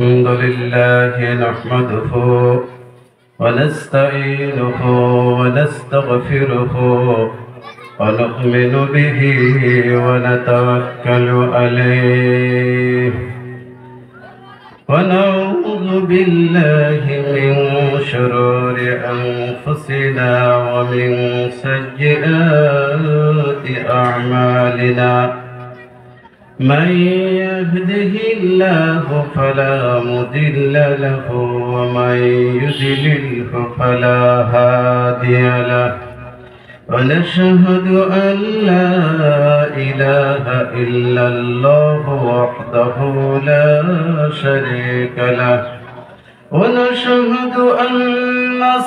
الحمد لله نحمده ونستعينه ونستغفره ونؤمن به ونتوكل عليه ونعوذ بالله من شرور أنفسنا ومن سيئات أعمالنا من يهده الله فلا مضل له ومن يضلله فلا هادي له ونشهد أن لا إله إلا الله وحده لا شريك له ونشهد أن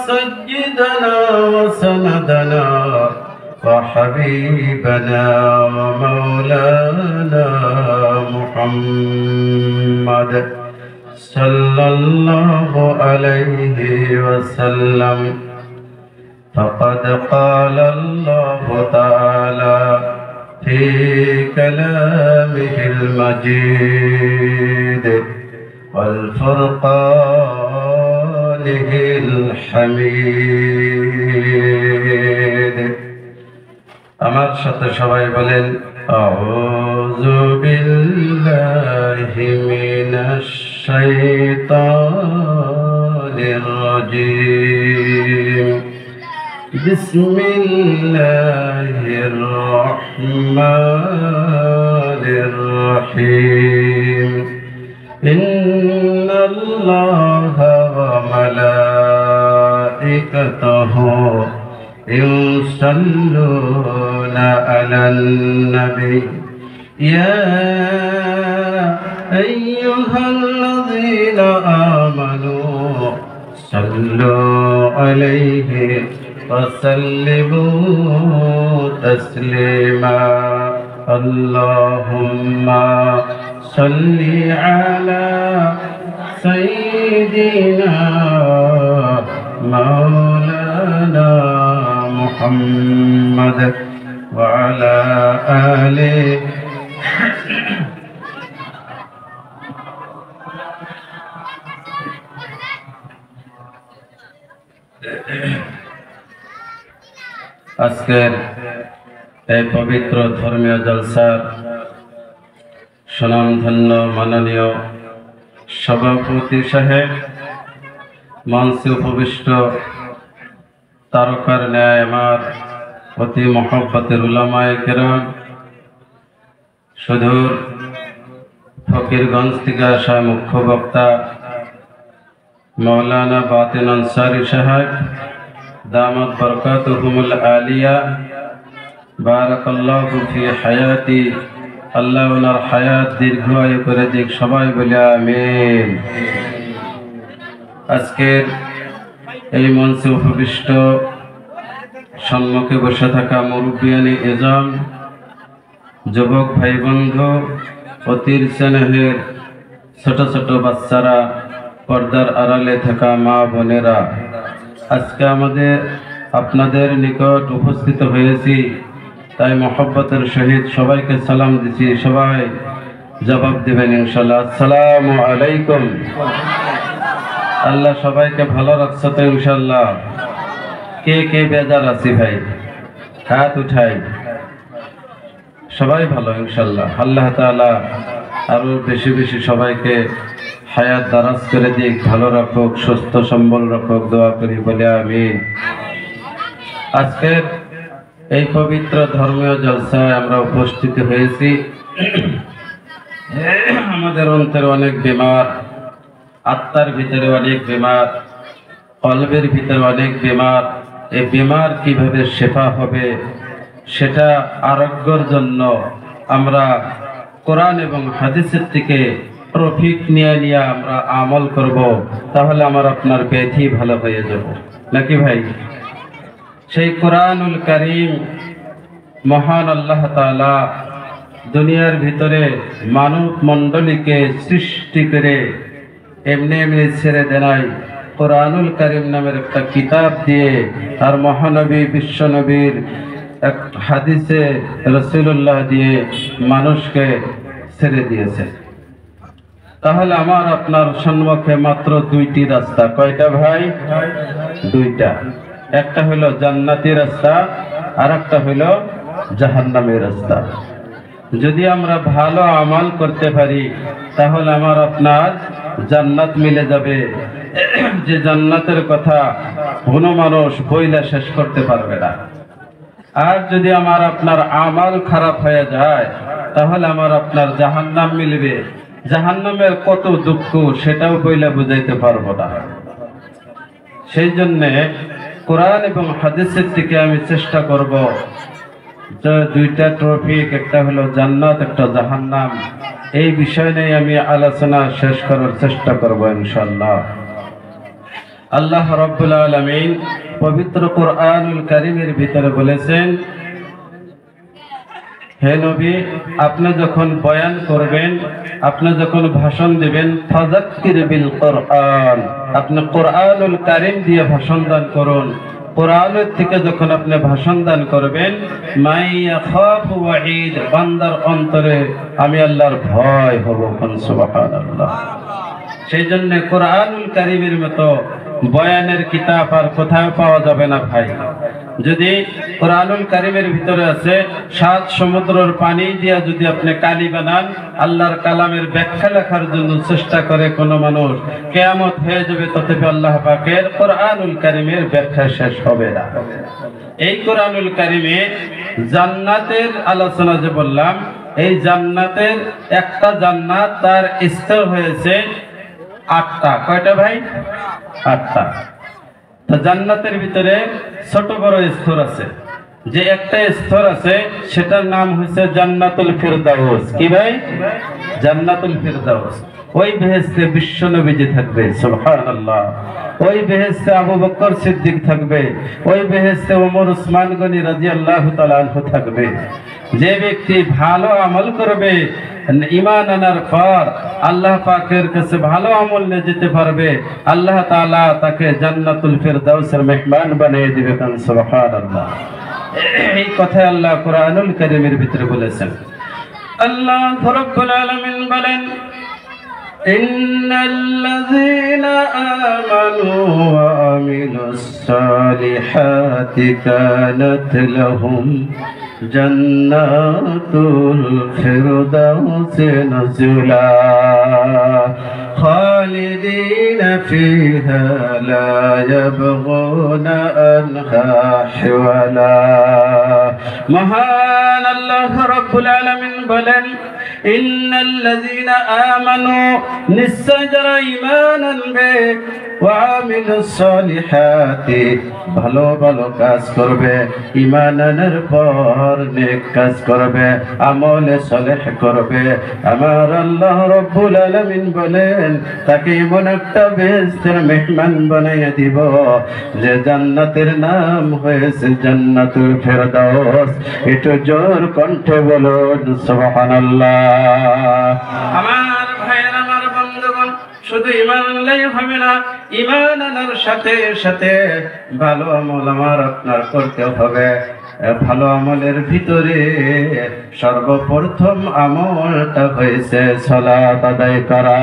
سيدنا وسندنا وحبيبنا ومولانا محمد صلى الله عليه وسلم فقد قال الله تعالى في كلامه المجيد والفرقانه الحميد আমার সাথে সবাই বলেন আউযু বিল্লাহি মিনাশ শাইতানির রাজীম বিসমিল্লাহির রহমানির রহিম ইন্নাল্লাহা ওয়া মালাইকাতাহু يصلون على النبي يا أيها الذين آمنوا صلوا عليه وسلموا تسليما اللهم صل على سيدنا مولانا محمد وعلى آله আজকের এই পবিত্র ধর্মীয় জলসার সুনামধন্য মাননীয় সভাপতি সাহেব, মঞ্চে উপবিষ্ট তারকার ন্যায় আমার অতি মহব্বতের উলামায়ে কেরাম, সুদূর ফকিরগঞ্জ থেকে আসা মুখ্য বক্তা মৌলানা বাতিন আনসারী সাহেব দামাত বরকাতুহুমুল আলিয়া, বারাকাল্লাহু ফি হায়াতি, আল্লাহ ওনার হায়াত দীর্ঘায়ু করে দিক, সবাই বলে আমিন। আজকের এই মঞ্চে উপবিষ্ট সম্মুখে বসে থাকা মুরব্বিয়ানি এজাম, যুবক ভাই বন্ধু, অতির স্নেহের ছোট ছোট বাচ্চারা, পর্দার আড়ালে থাকা মা বোনেরা, আজকে আপনাদের নিকট উপস্থিত হয়েছি, তাই মহব্বতের সহিত সবাইকে সালাম দিচ্ছি। সবাই জবাব দেবেন ইনশাআল্লাহ। আসসালামু আলাইকুম। আল্লাহ সবাইকে ভালো রাখছে তো ইনশাআল্লাহ। কে কে বেজার আছি ভাই, হাত উঠাই। সবাই ভালো ইনশাআল্লাহ। আল্লাহ তাআলা আরো বেশি বেশি সবাইকে হায়াত দারাজ করে দিক, ভালো রাখুক, সুস্থ সম্বল রাখুক, দোয়া করি বলে আমিন। আজকের এই পবিত্র ধর্মীয় জলসায় আমরা উপস্থিত হয়েছি। আমাদের অন্তরে অনেক বিমার, আত্মার ভিতরে অনেক বিমার, কলবের ভিতরে অনেক বিমার। এই বিমার কিভাবে শেফা হবে সেটা আরোগ্যের জন্য আমরা কোরআন এবং হাদিসের থেকে প্রফিক নিয়ে আমরা আমল করব, তাহলে আমার আপনার ব্যাধি ভালো হয়ে যাবে নাকি ভাই? সেই কোরআনুল কারীম মহান আল্লাহ তাআলা দুনিয়ার ভিতরে মানব মণ্ডলীকে সৃষ্টি করে এমনি এমনি ছেড়ে দেনাই, কোরআনুল কারীম নামের একটা কিতাব দিয়ে আর মহানবী বিশ্বনবীর এক হাদিসে রাসূলুল্লাহ দিয়ে মানুষকে ছেড়ে দিয়েছে। তাহলে আমার আপনার সম্মুখে মাত্র দুইটি রাস্তা। কয়টা ভাই? দুইটা। একটা হলো জান্নাতি রাস্তা, আর একটা হলো জাহান্নামের রাস্তা। যদি আমরা ভালো আমল করতে পারি তাহলে আমার আপনার জান্নাত মিলে যাবে, যে জান্নাতের কথা কোনো মানুষ বইলা শেষ করতে পারবে না। আর যদি আমার আপনার আমল খারাপ হয়ে যায় তাহলে আমার আপনার জাহান্নাম মিলবে। জাহান্নামের কত দুঃখ সেটাও বইলা বুঝাইতে পারবো না। সেই জন্যে কোরআন এবং হাদিসের থেকে আমি চেষ্টা করব যে দুইটা টপিক, একটা হলো জান্নাত, একটা জাহান্নাম, এই বিষয় নিয়ে আমি আলোচনা শেষ করার চেষ্টা করব ইনশাআল্লাহ। আল্লাহ রাব্বুল আলামিন পবিত্র কোরআনুল কারীমের ভিতরে বলেছেন, হে নবী, আপনি যখন বয়ান করবেন, আপনি যখন ভাষণ দিবেন, ফাযাক্কির বিল কোরআন, আপনি কোরআনুল কারীম দিয়ে ভাষণ দান করুন। কোরআনের থেকে যখন আপনি ভাষণ দান করবেন, মাই ইয়াখাফু ওয়াঈদ, বান্দার অন্তরে আমি আল্লাহর ভয় হব। সুবহানাল্লাহ। সেই জন্য কোরআনুল কারীমের মতো বয়ানের কিতাব আর কোথাও পাওয়া যাবে না ভাই। যদি কোরআনুল কারীমের ভিতরে আছে 7 সমুদ্রের পানি দিয়া যদি আপনি কালি বানান, আল্লাহর কালামের ব্যাখ্যা লেখার জন্য চেষ্টা করে কোনো মানুষ, কিয়ামত হয়ে যাবে, তথাপি আল্লাহ পাকের কোরআনুল কারীমের ব্যাখ্যা শেষ হবে না। এই কোরআনুল কারীমে জান্নাতের আলোচনা যে বললাম, এই জান্নাতের একটা জান্নাত তার স্তর হয়েছে 8টা। কয়টা ভাই? 8টা। তো জান্নাতের ভিতরে ছোট বড় স্তর আছে। যে একটা স্তর আছে সেটার নাম হচ্ছে জান্নাতুল ফিরদাউস। কি ভাই? জান্নাতুল ফিরদাউস। ওই বেহেশতে বিশ্ব নবীজি থাকবে, সুবহানাল্লাহ। ওই বেহেশতে আবু বকর সিদ্দিক থাকবে, ওই বেহেশতে ওমর উসমান গনি রাদিয়াল্লাহু তাআলা আনহু থাকবে। যে ব্যক্তি ভালো আমল করবে, ঈমান আনার পর আল্লাহ পাকের কাছে ভালো আমল নিয়ে যেতে পারবে, আল্লাহ তাআলা তাকে জান্নাতুল ফিরদাউসের মেহমান বানিয়ে দিবে। সুবহানাল্লাহ। এই কথা আল্লাহ কোরআনুল কারীমের ভিতরে বলেছেন। আল্লাহ রাব্বুল আলামিন বলেন, ইন্নাল্লাযীনা আমানু ওয়া আমিলুস সালিহাতি কানাত লাহুম জান্নাতুল ফিরদাউসি নুজুলা খালিদিনা ফিহা লা ইয়াবগুনা আনহা হিওয়ালা। মহান আল্লাহ রাব্বুল আলামিন বলেন, ইন্নাল্লাযীনা আমানু, নিশ্চয় যারা ঈমান আনবে, ওয়া আমিলুস সালিহাতি, ভালো ভালো কাজ করবে, ঈমান আনার পর নেক কাজ করবে, আমলে সালেহ করবে, আমার আল্লাহ রাব্বুল আলামিন বলেন তাকে এমন একটা বেহেশতের মেহমান বানিয়ে দিব যে জান্নাতের নাম হয়েছে জান্নাতুল ফিরদাউস। একটু জোর কণ্ঠে বলুন সুবহানাল্লাহ। আমার ভাইয়ের, আমার বন্ধুগণ, শুধু ঈমান আনলেই হবে না, ঈমান আনার সাথে সাথে ভালো আমল আমার আপনার করতে হবে। ভালো আমলের ভিতরে সর্বপ্রথম আমলটা হয়েছে সালাত আদায় করা।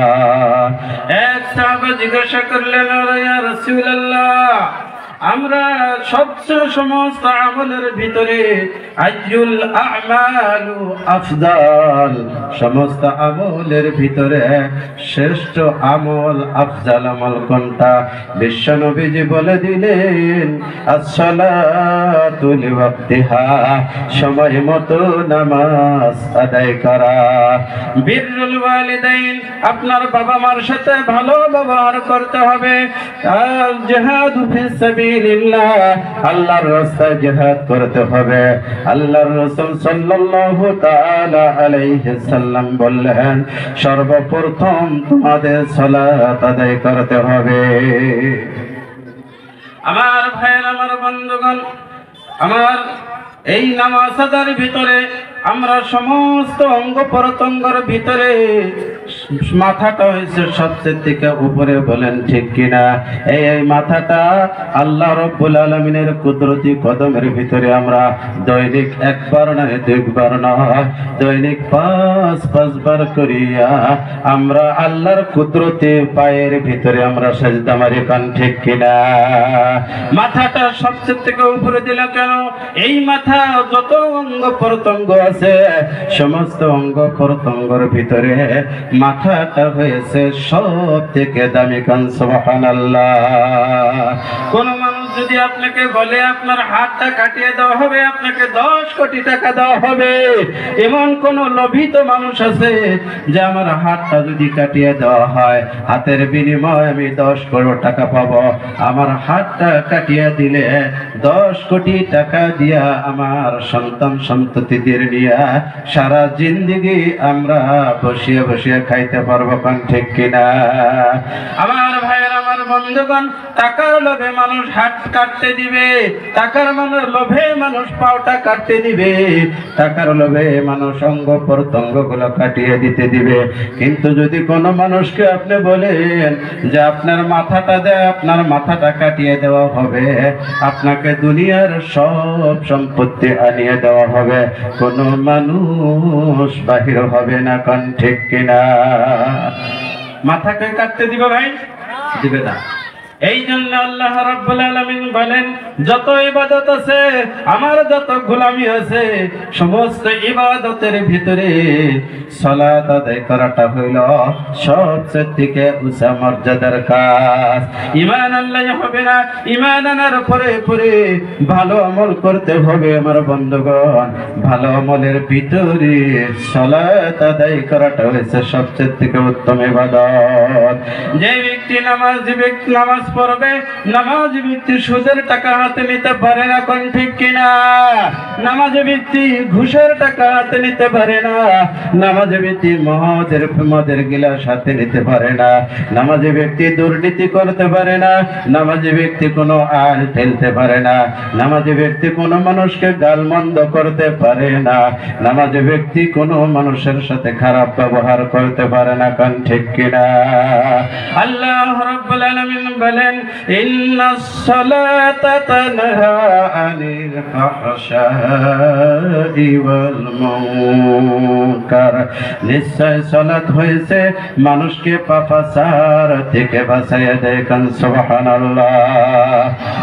এক সাহাবা জিজ্ঞাসা করলেন, ইয়া রাসূলুল্লাহ, আমরা সবচেয়ে সমস্ত আমলের ভিতরে আইয়ুল আমালু আফদাল, সমস্ত আমলের ভিতরে শ্রেষ্ঠ আমল, আফজাল আমল কোনটা? বিশ্ব নবীজি বলে দিলেন, আসসালাতু লিওয়াক্তিহা, সময় মতো নামাজ আদায় করা। বিররুল ওয়ালিদাইন, আপনার বাবা মার সাথে ভালো ব্যবহার করতে হবে। আর জিহাদ ফিস সাবিলিল্লাহ, আল্লাহর রাস্তায় জিহাদ করতে হবে। আল্লাহর রাসূল সাল্লাল্লাহু তাআলা আলাইহি সাল্লাম বললেন, সর্বপ্রথম তোমাদের সালাত আদায় করতে হবে। আমার ভাইয়ের, আমার বন্ধুগণ, আমার এই নামাজ আদায়ের ভিতরে আমরা সমস্ত অঙ্গ প্রত্যঙ্গের ভিতরে মাথাটা হয়েছে সবচেয়ে থেকে উপরে, বলেন ঠিক কিনা? এই মাথাটা আল্লাহ রব্বুল আলামিনের কুদরতি কদমের ভিতরে আমরা দৈনিক একবার নয় দুইবার নয়, দৈনিক পাঁচ বার করিয়া আমরা আল্লাহর কুদরতি পায়ের ভিতরে আমরা সেজদা মারি, কান ঠিক কিনা? মাথাটা সবচেয়ে থেকে উপরে দিল কেন? এই মাথা যত অঙ্গ প্রত্যঙ্গ আছে সমস্ত অঙ্গ প্রত্যঙ্গের ভিতরে মাথাটা হয়েছে সব থেকে দামি, কান সুবহানাল্লাহ। কোন মানুষ যদি আপনাকে বলে আপনার হাতটা কাটিয়ে দেওয়া হবে, আপনাকে 10 কোটি টাকা দেওয়া হবে, এমন কোন লোভিত মানুষ আছে যে আমার হাতটা যদি কাটিয়ে দেওয়া হয় হাতের বিনিময়ে আমি 10 কোটি টাকা পাবো? আমার হাতটা কাটিয়ে দিলে 10 কোটি টাকা দিয়া আমার সন্তান সন্ততিদের নিয়ে সারা জিন্দেগি আমরা বসিয়ে বসিয়ে খাইতে পারবো, কান ঠিক কিনা? আমার ভাইয়ের, আমার বন্ধুগণ, টাকার লোভে মানুষ হাত কাটতে দিবে, টাকার লোভে মানুষ পাওটা কাটতে দিবে, টাকার লোভে মানুষ অঙ্গ প্রত্যঙ্গ গুলো কাটিয়ে দিতে দিবে। কিন্তু যদি কোনো মানুষকে আপনি বলেন যে আপনার মাথাটা দেয়, আপনার মাথাটা কাটিয়ে দেওয়া হবে, আপনাকে দুনিয়ার সব সম্পত্তি আনিয়ে দেওয়া হবে, কোনো মানুষ বাহির হবে না, কান ঠিক কিনা? মাথাকে কাটতে দিবে ভাই? দিবে না। এই জন্য আল্লাহ রাব্বুল আলামিন বলেন যত ইবাদত আছে, আমার যত গোলামি আছে, সমস্ত ইবাদতের ভিতরে সালাত আদায় করাটা হইল সবচেয়ে থেকে উঁচা মর্যাদার কাজ। ঈমান আনলেই হবে না, ঈমান আনার পরে পরে ভালো আমল করতে হবে আমার বন্ধুগণ। ভালো আমলের ভিতরে সালাত আদায় করাটা হয়েছে সবচেয়ে থেকে উত্তম ইবাদত। যে ব্যক্তি নামাজ পড়বে, নামাজি ব্যক্তি সুদের টাকা হাতে নিতে পারে না, কোন ঠিক কিনা? নামাজি ব্যক্তি ঘুষের টাকা হাতে নিতে পারে না, নামাজি ব্যক্তি মদের গিলাস হাতে নিতে পারে না, নামাজি ব্যক্তি দুর্নীতি করতে পারে না, নামাজি ব্যক্তি কোনো আল ঠেলতে পারে না, নামাজি ব্যক্তি কোনো মানুষকে গালমন্দ করতে পারে না, নামাজি ব্যক্তি কোনো মানুষের সাথে খারাপ ব্যবহার করতে পারে না, কোন ঠিক কিনা? আল্লাহ রাব্বুল আলামিন বলেন ইন্নাস সালাতা তানহা আনিল ফাহশাই ওয়াল মুনকার, নিশ্চয় সালাত হয়েছে মানুষকে পাপাচার থেকে বাঁচাইয়া দেয়, কান সুবহানাল্লাহ।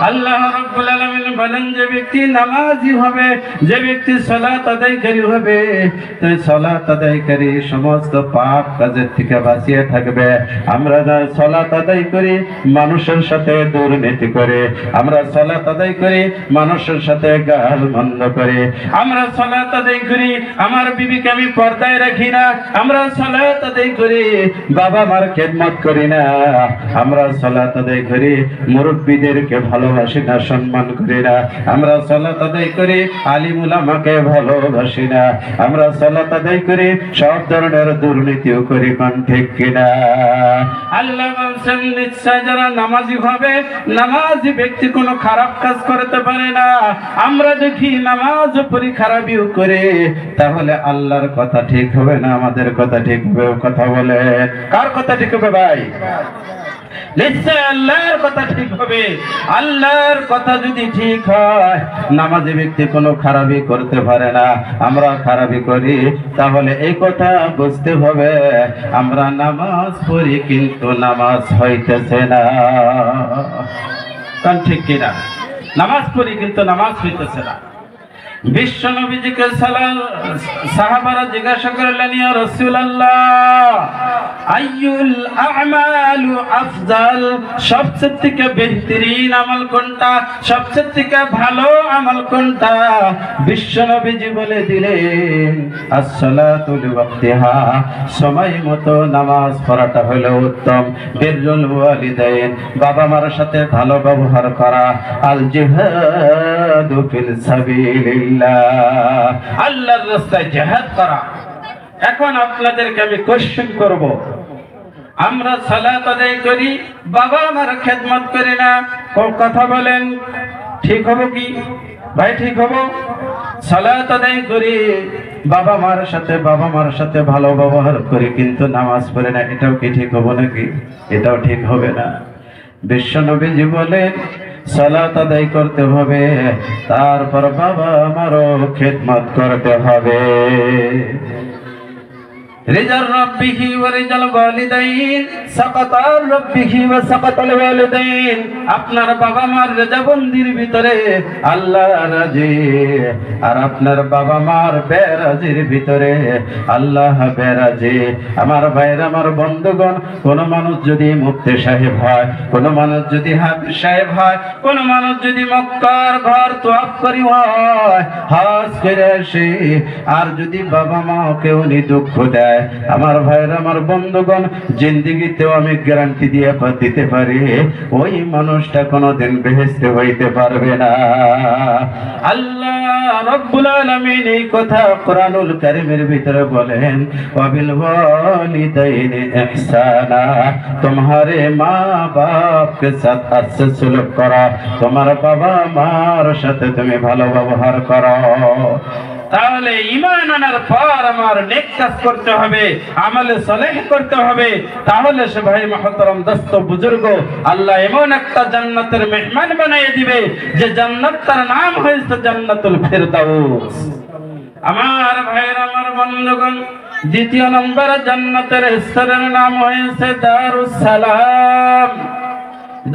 আল্লাহ রাব্বুল আলামিন বলেন যে ব্যক্তি নামাজি হবে, যে ব্যক্তি সালাত আদায়কারী হবে, তাই সালাত আদায়কারী সমস্ত পাপ কাজের থেকে বাঁচিয়ে থাকবে। আমরা যারা সালাত আদায় করি মানুষের সাথে দুর্নীতি করে, আমরা সালাত আদায় করি মানুষের সাথে গালমন্দ করে, আমরা সালাত আদায় করি আমার বিবিকে আমি পর্দায় রাখি না, আমরা সালাত আদায় করি বাবা মার খেদমত করি না, আমরা সালাত আদায় করি মুরব্বিদেরকে ভালোবাসি না, সম্মান করি না, আমরা সালাত আদায় করি আলিম উলামাকে ভালোবাসি না, আমরা সালাত আদায় করি সব ধরনের দুর্নীতিও করি, কোন ঠিক কিনা? আল্লাহ বলেন নিশ্চয় যারা নামাজি হবে, নামাজি ব্যক্তি কোনো খারাপ কাজ করতে পারে না। আমরা দেখি নামাজ পড়ি খারাপিও করে, তাহলে আল্লাহর কথা ঠিক হবে না আমাদের কথা ঠিক হবে? কথা বলে কার কথা ঠিক হবে ভাই? নিশ্চয় আল্লাহর কথা ঠিক হবে। আল্লাহর কথা যদি ঠিক হয় নামাজি ব্যক্তি কোনো খারাপি করতে পারে না। আমরা খারাপি করি, তাহলে এই কথা বুঝতে হবে আমরা নামাজ পড়ি কিন্তু নামাজ হইতেছে না, কারণ ঠিক কিনা? নামাজ পড়ি কিন্তু নামাজ হইতেছে না। বিশ্ব নবীজিকে সাহাবারা জিজ্ঞাসা করলেন ইয়া রাসূলুল্লাহ আইয়ুল আমালু আফজাল, সবচেয়ে থেকে বেহতরিন আমল কোনটা, সবচেয়ে থেকে ভালো আমল কোনটা? বিশ্ব নবীজি বলে দিলেন as-salatu li-waqtiha, সময় মতো নামাজ পড়াটা হলো উত্তম। বিররুল ওয়ালিদাইন, বাবা মার সাথে ভালো ব্যবহার করা। আল জিহাদু ফিল সাবিলিল্লাহ, আল্লাহর রাস্তায় জিহাদ করা। এখন আপনাদেরকে আমি কোশ্চেন করব, আমরা সালাত আদায় করি, বাবা মার খেদমত করি না, কথা বলেন ঠিক হবো কি ভাই? ঠিক হবো? সালাত আদায় করি, বাবা মার সাথে ভালো ব্যবহার করি কিন্তু নামাজ পড়ে না, এটাও কি ঠিক হবে নাকি? এটাও ঠিক হবে না। বিশ্ব নবীজি বলেন সালাত আদায় করতে হবে, তারপর বাবা মারও খেদমত করতে হবে। রিজাল রাব্বিহি ওয়া রিজাল ওয়ালিদাইন সাকাতার রাব্বিহি ওয়া সাকাতাল ওয়ালিদাইন। আপনার বাবা মার রেজাবন্দির ভিতরে আল্লাহ রাজি, আর আপনার বাবা মার বেরাজির ভিতরে আল্লাহ বেরাজি। আমার ভাইরা, আমার বন্ধুগণ, কোন মানুষ যদি মুফতি সাহেব হয়, কোন মানুষ যদি হাফেজ সাহেব হয়, কোন মানুষ যদি মক্কার ঘর তওয়াফ করি হয়, হজ করে আসে, আর যদি বাবা মাকে উনি দুঃখ দেয়, আমার ভাইরা, আমার বন্ধুগণ, জিন্দেগিতেও আমি গ্যারান্টি দিয়ে দিতে পারি ওই মানুষটা কোনোদিন বেহেশতে হইতে পারবে না। আল্লাহ রাব্বুল আলামিন এই কথা কোরআনুল কারীমের ভিতরে বলেন, ওয়াবিল ওয়ালিদাইনি ইহসানা, তোমারে মা বাপ কে সাথ अच्छे सुलूक करो, তোমার বাবা মার সাথে তুমি ভালো ব্যবহার করো। তাহলে ঈমান আনার পর আমার নেক কাজ করতে হবে, আমলে সালেহ করতে হবে। তাহলে সে ভাই মুহতারাম দোস্ত বুজুর্গ, আল্লাহ এমন একটা জান্নাতের মেহমান বানিয়ে দিবে যে জান্নাতটার নাম হয়েছে জান্নাতুল ফেরদাউস। আমার ভাইরা, আমার বন্ধুগণ, দ্বিতীয় নম্বরে জান্নাতের স্তরের নাম হয়েছে দারুস সালাম।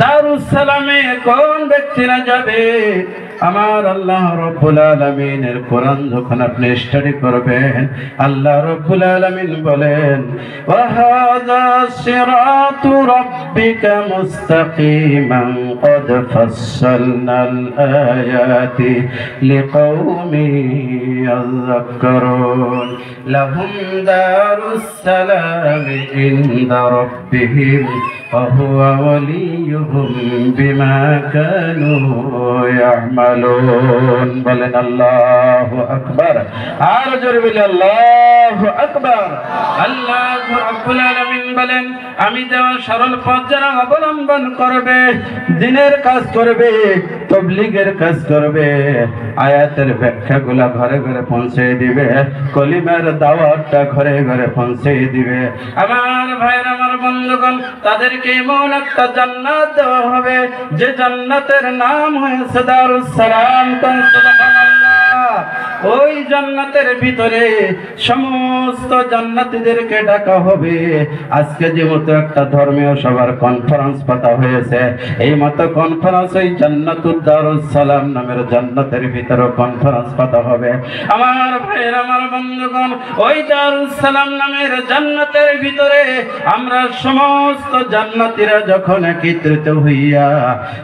দারুস সালামে কোন ব্যক্তিরা যাবে? আমার আল্লাহ রাব্বুল আলামিনের কোরআন যখন আপনি স্টাডি করবেন, আল্লাহ রাব্বুল আলামিন বলেন, ওয়া হাযা সিরাতু রাব্বিকা মুস্তাকিমান ক্বাদ ফাসসালনাল আয়াতি লিকাওমিন ইয়াযাক্কারুন লাহুম দারুস সালামি ইনদা রাব্বিহিম ওয়া হুয়া ওয়ালিয়ুহুম বিমা কানু ইয়ামালুন। বলেন আল্লাহু আকবার। আর জোরে বলি আল্লাহু আকবার। আল্লাহ রাব্বুল আলামিন বলেন, আমি দেওয়া সরল পথ যারা অবলম্বন করবে, দ্বীনের কাজ করবে, তাবলীগের কাজ করবে, আয়াতের ব্যাখ্যাগুলা ঘরে ঘরে পৌঁছে দিবে, কলিমার দাওয়াতটা ঘরে ঘরে পৌঁছে দিবে, আমার ভাইরা, আমার বন্ধুগণ, তাদেরকে এমন একটা জান্নাত দেওয়া হবে যে জান্নাতের নাম হয়েছে দারুস সালাম। সুবহানাল্লাহ। ওই জান্নাতের ভিতরে সমস্ত জান্নাতীদেরকে ডাকা হবে। আজকে যে মতো একটা ধর্মীয় সভার কনফারেন্স পাতা হয়েছে, এই মতো কনফারেন্স ওই জান্নাতুদ দারুস সালাম নামের জান্নাতের ভিতরে কনফারেন্স পাতা হবে। আমার ভাইয়ের, আমার বন্ধুগণ, ওই দারুস সালাম নামের জান্নাতের ভিতরে আমরা সমস্ত জান্নাতীরা যখন একত্রিত হইয়া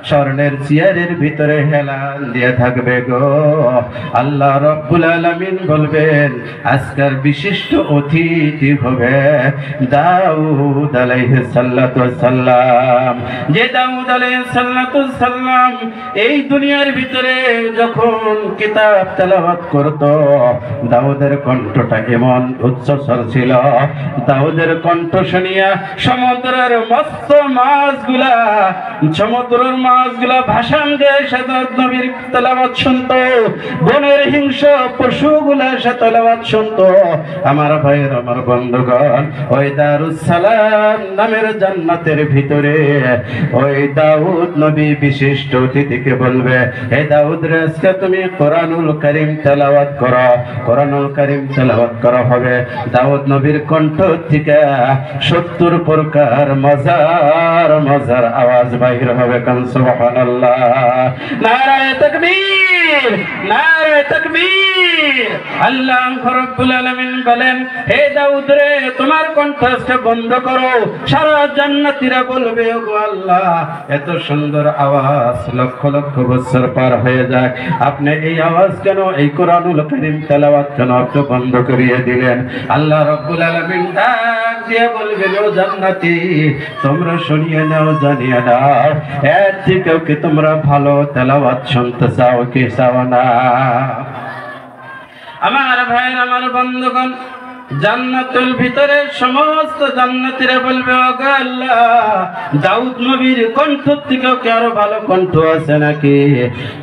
স্বর্ণের চেয়ারের ভিতরে হেলান দিয়ে থাকবে গো, আল্লাহ রাব্বুল আলামিন বলবেন, আজকের বিশিষ্ট অতিথি হবে দাউদ আলাইহিস সালাতু ওয়াস সালাম। যে দাউদ আলাইহিস সালাতু ওয়াস সালাম এই দুনিয়ার ভিতরে যখন কিতাব তেলাওয়াত করত, দাউদের কণ্ঠটা এমন উচ্চস্বর ছিল, দাউদের কণ্ঠ শুনিয়া সমুদ্রের মস্ত মাছগুলা, সমুদ্রের মাছগুলা ভাষণ দিয়ে সাদাত নবীর তেলাওয়াত শুনতো, বনের হিংস্র পশুগুলা সে তেলাওয়াত শুনতো। আমার ভাইয়ের, আমার বন্ধুগণ, ওই দারুস সালাম নামের জান্নাতের ভিতরে ওই দাউদ নবী বিশিষ্ট অতিথিকে বলবে, হে দাউদ রে, আজকে তুমি কোরআনুল কারীম তেলাওয়াত করো। কোরআনুল কারীম তেলাওয়াত করা হবে, দাউদ নবীর কণ্ঠ থেকে 70 প্রকার মজার মজার আওয়াজ বাহির হবে। কান সুবহানাল্লাহ। নারায়ে তাকবীর, নারায়ে তাকবীর। আল্লাহ রাব্বুল আলামিন বলেন, হে দাউদ রে, তোমার কণ্ঠ আজকে বন্ধ করো। সারা জান্নাতীরা বলবে, ওগো আল্লাহ, এত সুন্দর আওয়াজ লক্ষ লক্ষ বছর পার হয়ে যায়, আপনি এই আওয়াজ কেন, এই কোরআনুল কারীম তেলাওয়াত কেন আপনি বন্ধ করিয়ে দিলেন? আল্লাহ রাব্বুল আলামিন ডাক দিয়ে বলবেন, ও জান্নাতী, তোমরা শুনিয়ে নাও, জানিয়ে নাও, এর থেকেও কি তোমরা ভালো তেলাওয়াত শুনতে চাও কি চাও না? আমার ভাইয়ের, আমার বন্ধুগণ, জান্নাতুল ভিতরে সমস্ত জান্নাতীরা বলবে, ওগো আল্লাহ, দাউদ নবীর কণ্ঠ থেকেও কি আরো ভালো কণ্ঠ আছে নাকি?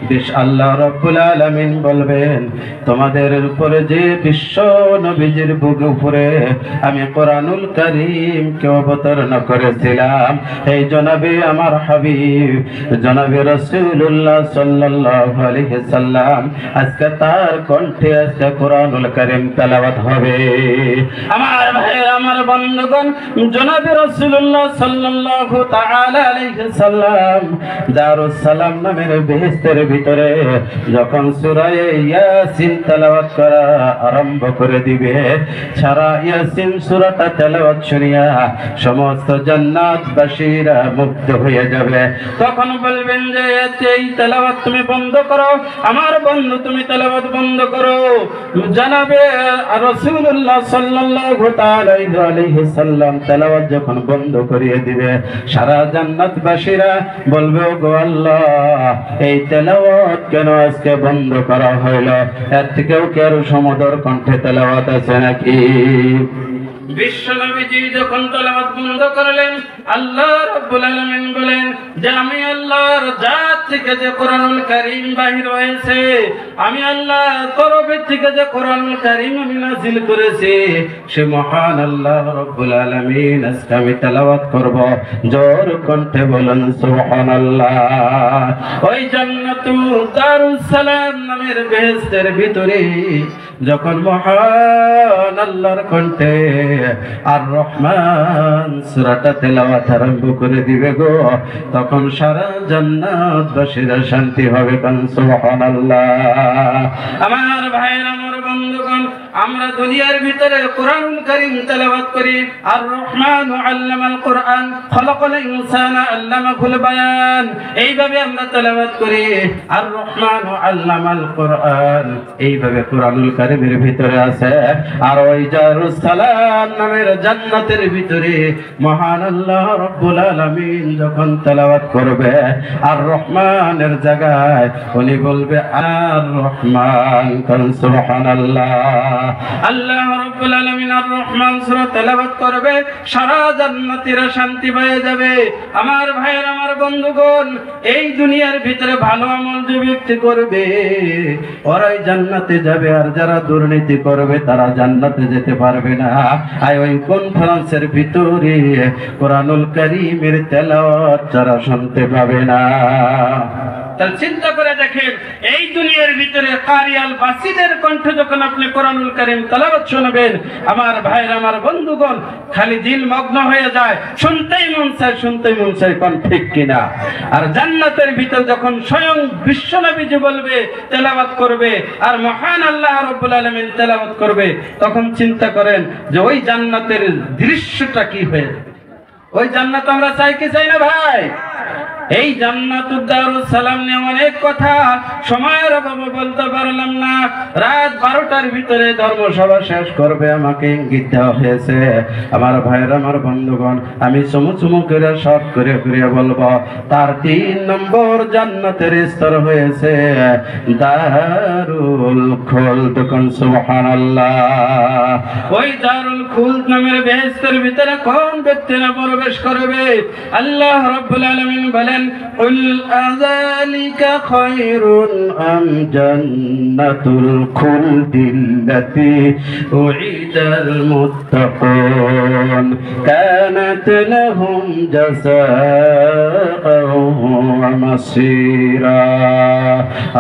বেশ আল্লাহ রাব্বুল আলামিন বলবেন, তোমাদের উপরে যে বিশ্ব নবীজির বুকের উপরে আমি কোরআনুল কারীমকে অবতীর্ণ করেছিলাম, এই জনাবে আমার হাবিব জনাবে রাসূলুল্লাহ সাল্লাল্লাহু আলাইহি সাল্লাম, আজকে তার কণ্ঠে আজকে কোরআনুল কারীম তেলাওয়াত হবে। আমার ভাইয়ের, আমার বন্ধুগণ, জনাবে রাসূলুল্লাহ সাল্লাল্লাহু তাআলা আলাইহি সাল্লাম দারুস সালাম নামের বেহেশতের ভিতরে যখন সূরা ইয়াসিন তেলাওয়াত করা আরম্ভ করে দিবে, সারা ইয়াসিন সূরাটা তেলাওয়াত শুনিয়া সমস্ত জান্নাতবাসীরা মুগ্ধ হয়ে যাবে। তখন বলবেন যে এই তেলাওয়াত তুমি বন্ধ করো, আমার বন্ধু তুমি তেলাওয়াত বন্ধ করো। জনাবে রাসূলুল্লাহ সাল্লাল্লাহু তাআলা আলাইহি সাল্লাম তেলাওয়াত যখন বন্ধ করিয়ে দিবে, সারা জান্নাতবাসীরা বলবে, ওগো আল্লাহ, এই তেলাওয়াত কেন আজকে বন্ধ করা হইল? এর থেকেও কি আরো সমুদর কণ্ঠে তেলাওয়াত আছে নাকি? বিশ্বনবীজি যখন তেলাওয়াত বন্ধ করলেন, আল্লাহ রাব্বুল আলামিন বলেন যে আমি আল্লাহর জাত থেকে যে কোরআনুল কারীম বাহির হয়েছে, আমি আল্লাহর তরফ থেকে যে কোরআনুল কারীম আমি নাযিল করেছি, সে মহান আল্লাহ রাব্বুল আলামিন আজকে আমি তেলাওয়াত করব। জোর কণ্ঠে বলেন সুবহানাল্লাহ। ওই জান্নাতুল দারুস সালাম নামের বেহেশতের ভিতরে যখন মহান আল্লাহর কণ্ঠে আর রহমান সূরাটা তেলাওয়াত আরম্ভ করে দিবে গো, তখন সারা জান্নাতবাসীরা শান্তি হবে। কান সুবহানাল্লাহ। আমার ভাইয়েরা, আমার বন্ধুগণ, আমরা দুনিয়ার ভিতরে কোরআনুল কারীম তেলাওয়াত করি, আর রহমান আল্লামাল কোরআন খলাকাল ইনসানা আল্লামাহুল বায়ান, এইভাবে আমরা তেলাওয়াত করি, আর রহমান আল্লামাল কোরআন, এইভাবে কোরআনুল কারীমের ভিতরে আছে। আর ওই দারুস সালাম নামের জান্নাতের ভিতরে মহান আল্লাহ রাব্বুল আলামিন যখন তেলাওয়াত করবে, আর রহমানের জায়গায় উনি বলবে আর রহমান। কান সুবহানাল্লাহ। আল্লাহ রাব্বুল আলামিন আর রহমান সূরা তেলাওয়াত করবে, সারা জান্নাতীরা শান্তি পেয়ে যাবে। আমার ভাইয়ের, আমার বন্ধুগণ, এই দুনিয়ার ভিতরে ভালো আমল যে ব্যক্তি করবে ওরাই জান্নাতে যাবে, আর যারা দুর্নীতি করবে তারা জান্নাতে যেতে পারবে না। আর ওই কনফারেন্সের ভিতরে কোরআনুল কারীমের তেলাওয়াত যারা শুনতে পাবে না, তাহলে চিন্তা করে দেখেন, এই দুনিয়ার ভিতরে কারিয়াল বাসীদের কণ্ঠ যখন আপনি কোরআনুল কারীম তেলাওয়াত শুনবেন, আমার ভাইরা, আমার বন্ধুগণ, খালি দিল মগ্ন হয়ে যায়, শুনতেই মন চায়, শুনতেই মন চায়। কোন ঠিক কিনা? আর জান্নাতের ভিতর যখন স্বয়ং বিশ্বনবীজি বলবে তেলাওয়াত করবে, আর মহান আল্লাহ রাব্বুল আলামিন তেলাওয়াত করবে, তখন চিন্তা করেন যে ওই জান্নাতের দৃশ্যটা কি হয়ে যাবে। ওই জান্নাত আমরা চাই কি চাই না ভাই? এই জান্নাতুদ দারুস সালাম নিয়ে অনেক কথা, সময়ের অভাবে বলতে পারলাম না। রাত 12টার ভিতরে ধর্মসভা শেষ করবে আমাকে ইঙ্গিত দেওয়া হয়েছে। আমার ভাইয়ের, আমার বন্ধুগণ, আমি চুমু চুমু করে শর্ট করে করে বলবো, তার 3 নম্বর জান্নাতের স্তর হয়েছে দারুল খুলদ। কোন সুবহানাল্লাহ। ওই দারুল খুলদ নামের বেহেশতের ভিতরে কোন ব্যক্তিরা প্রবেশ করবে? আল্লাহ রাব্বুল আলামিন বলেন, قل أذلك خير أم جنة الخلد التي وعد المتقون كانت لهم جزاء ومصيرا।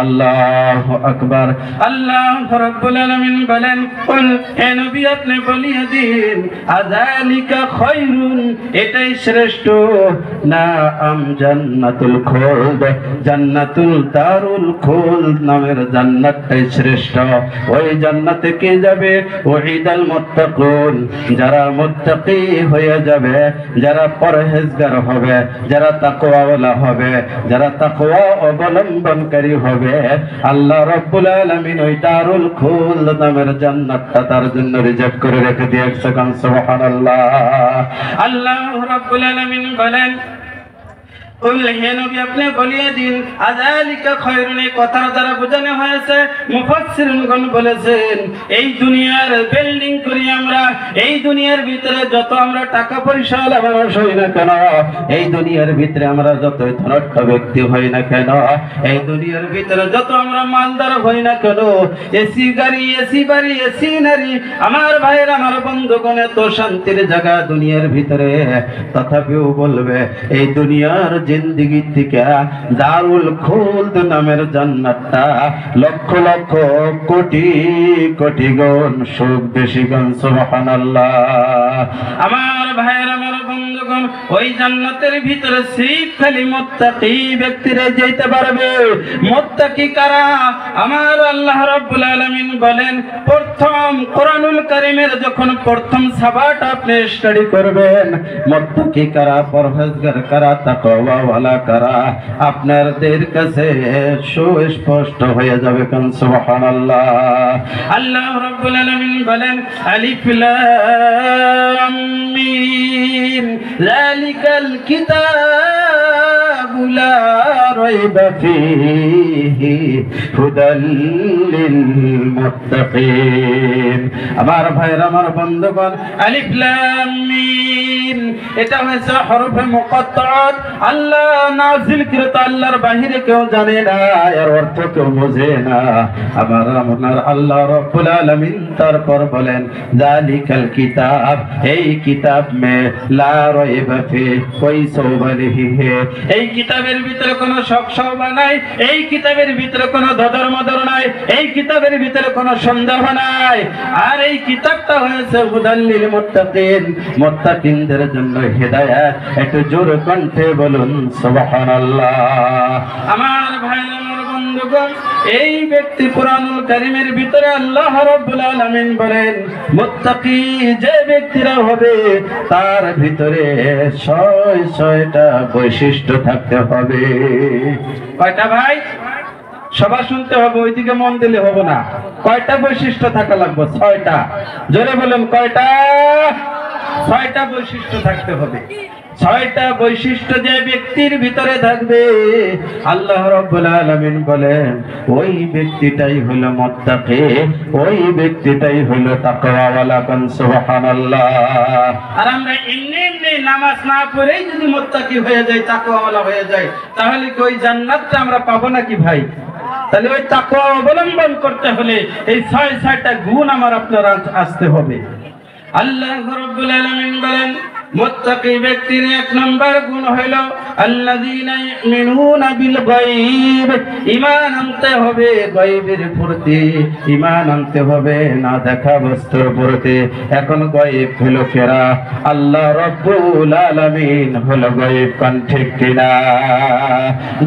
الله أكبر। আল্লাহ রাব্বুল আলামিন বলেন, কুল, হে নবী আপনি বলিয়ে দিন, আযালিকা খায়রুন, এটাই শ্রেষ্ঠ, না আম জান্নাতুল খুলদ, জান্নাতুল দারুল খুলদ নামের জান্নাতটাই শ্রেষ্ঠ। ওই জান্নাতে কে যাবে? ওয়াইদাল মুত্তাকুন, যারা মুত্তাকি হয়ে যাবে, যারা পরহেজগার হবে, যারা তাকওয়াওয়ালা হবে, যারা তাকওয়া অবলম্বনকারী হবে, আল্লাহ রাব্বুল আলামিন ওই দারুল খুলদ নামের জান্নাতটা তার জন্য রিজার্ভ করে রেখে দিয়েছে। সুবহানাল্লাহ। আল্লাহ রাব্বুল আলামিন বলেন, হে নবী আপনি বলিয়ে দিন আযালিকা খায়রুন, এই কথার দ্বারা বোঝানো হয়েছে মুফাসসিরগণ বলেছেন এই দুনিয়ার বিল্ডিং করি আমরা, এই দুনিয়ার ভিতরে যত আমরা টাকা পয়সা মানুষ হই না কেন, এই দুনিয়ার ভিতরে আমরা যত ধনাঢ্য ব্যক্তি হই না কেন, এই দুনিয়ার ভিতরে যত আমরা মালদার হই না কেন, এসি গাড়ি, এসি বাড়ি, এসি নারী, আমার ভাইয়ের আমার বন্ধুগণ এত শান্তির জায়গা দুনিয়ার ভিতরে, তথাপিও বলবে এই দুনিয়ার জিন্দেগি থেকে দারুল খুলদ নামের জান্নাতটা লক্ষ লক্ষ কোটি কোটি গুণ সুখ বেশি গুণ। সুবহানাল্লাহ। আমার ভাইয়ের আমার বন্ধুগণ ওই জান্নাতের ভিতরে সিফ খালি মুত্তাকি ব্যক্তিরা যেতে পারবে। মুত্তাকি কারা? আমার আল্লাহ রাব্বুল আলামিন বলেন প্রথম কোরআনুল কারীমের যখন প্রথম সাবাটা আপনি স্টাডি করবেন, মুত্তাকি কারা, পরহেজগার কারা, তাকওয়া ওয়ালা কারা আপনাদের কাছে সুস্পষ্ট হয়ে যাবে। কোন সুবহানাল্লাহ। আল্লাহ রাব্বুল আলামিন বলেন আলিফ লাম মিম যালিকাল কিতাবু লা রাইবা ফীহি হুদাল লিল মুত্তাকিন। আমার ভাইরা আমার বন্ধুগণ আলিফ লাম মিম এটা হচ্ছে হরফে মুকাত্তাআত, আল্লাহ নাযিল কৃত, আল্লাহর বাহিরে কেউ জানে না, এর অর্থ কেউ বোঝে না। আমার আপনার আল্লাহ রাব্বুল আলামিন তারপর বলেন যালিকাল কিতাব, এই কিতাব মে লা রাইবা ফি কোই সওবা নেহি হে, এই কিতাবের ভিতরে কোনো শক শওবা নাই, এই কিতাবের ভিতরে কোনো দদর মদর নাই, এই কিতাবের ভিতরে কোনো সন্দেহ নাই। আর এই কিতাবটা হয়েছে হুদাল লিল মুত্তাকিন, মুত্তাকিনদের জন্য হেদায়েত। একটু জোর কণ্ঠে বলুন সুবহানাল্লাহ। আমার ভাই আমার বন্ধুগণ এই ব্যক্তি কোরআনুল কারীমের ভিতরে আল্লাহ রাব্বুল আলামিন বলেন মুত্তাকি যে ব্যক্তিরা হবে তার ভিতরে ৬৬টা বৈশিষ্ট্য থাকতে হবে। কয়টা ভাই? সবার শুনতে হবে, ওইদিকে মন দিলে হবে না। কয়টা বৈশিষ্ট্য থাকা লাগবে? ৬টা। জোরে বলেন কয়টা? ৬টা বৈশিষ্ট্য থাকতে হবে। ৬টা বৈশিষ্ট্য যে ব্যক্তির ভিতরে থাকবে আল্লাহ রাব্বুল আলামিন বলেন ওই ব্যক্তিটাই হলো মুত্তাকি, ওই ব্যক্তিটাই হলো তাকওয়াওয়ালা। কোন সুবহানাল্লাহ। আর আমরা এমনি এমনি নামাজ না পড়েই যদি মুত্তাকি হয়ে যাই, তাকওয়াওয়ালা হয়ে যাই, তাহলে কি ওই জান্নাতটা আমরা পাবো নাকি ভাই? তাহলে ওই তাকওয়া অবলম্বন করতে হলে এই ৬টা গুণ আমার আপনার আসতে হবে। আল্লাহ রাব্বুল আলামিন বলেন মুত্তাকি ব্যক্তির ১ নম্বর গুণ হলো আল্লাযীনা ইউমিনুনা বিল গায়ব, ঈমান আনতে হবে গায়বের প্রতি, ঈমান আনতে হবে না দেখা বস্তুর প্রতি। এখন গায়ব হলো কেরা? আল্লাহ রাব্বুল আলামিন হলো গায়ব। কোন ঠিক কিনা?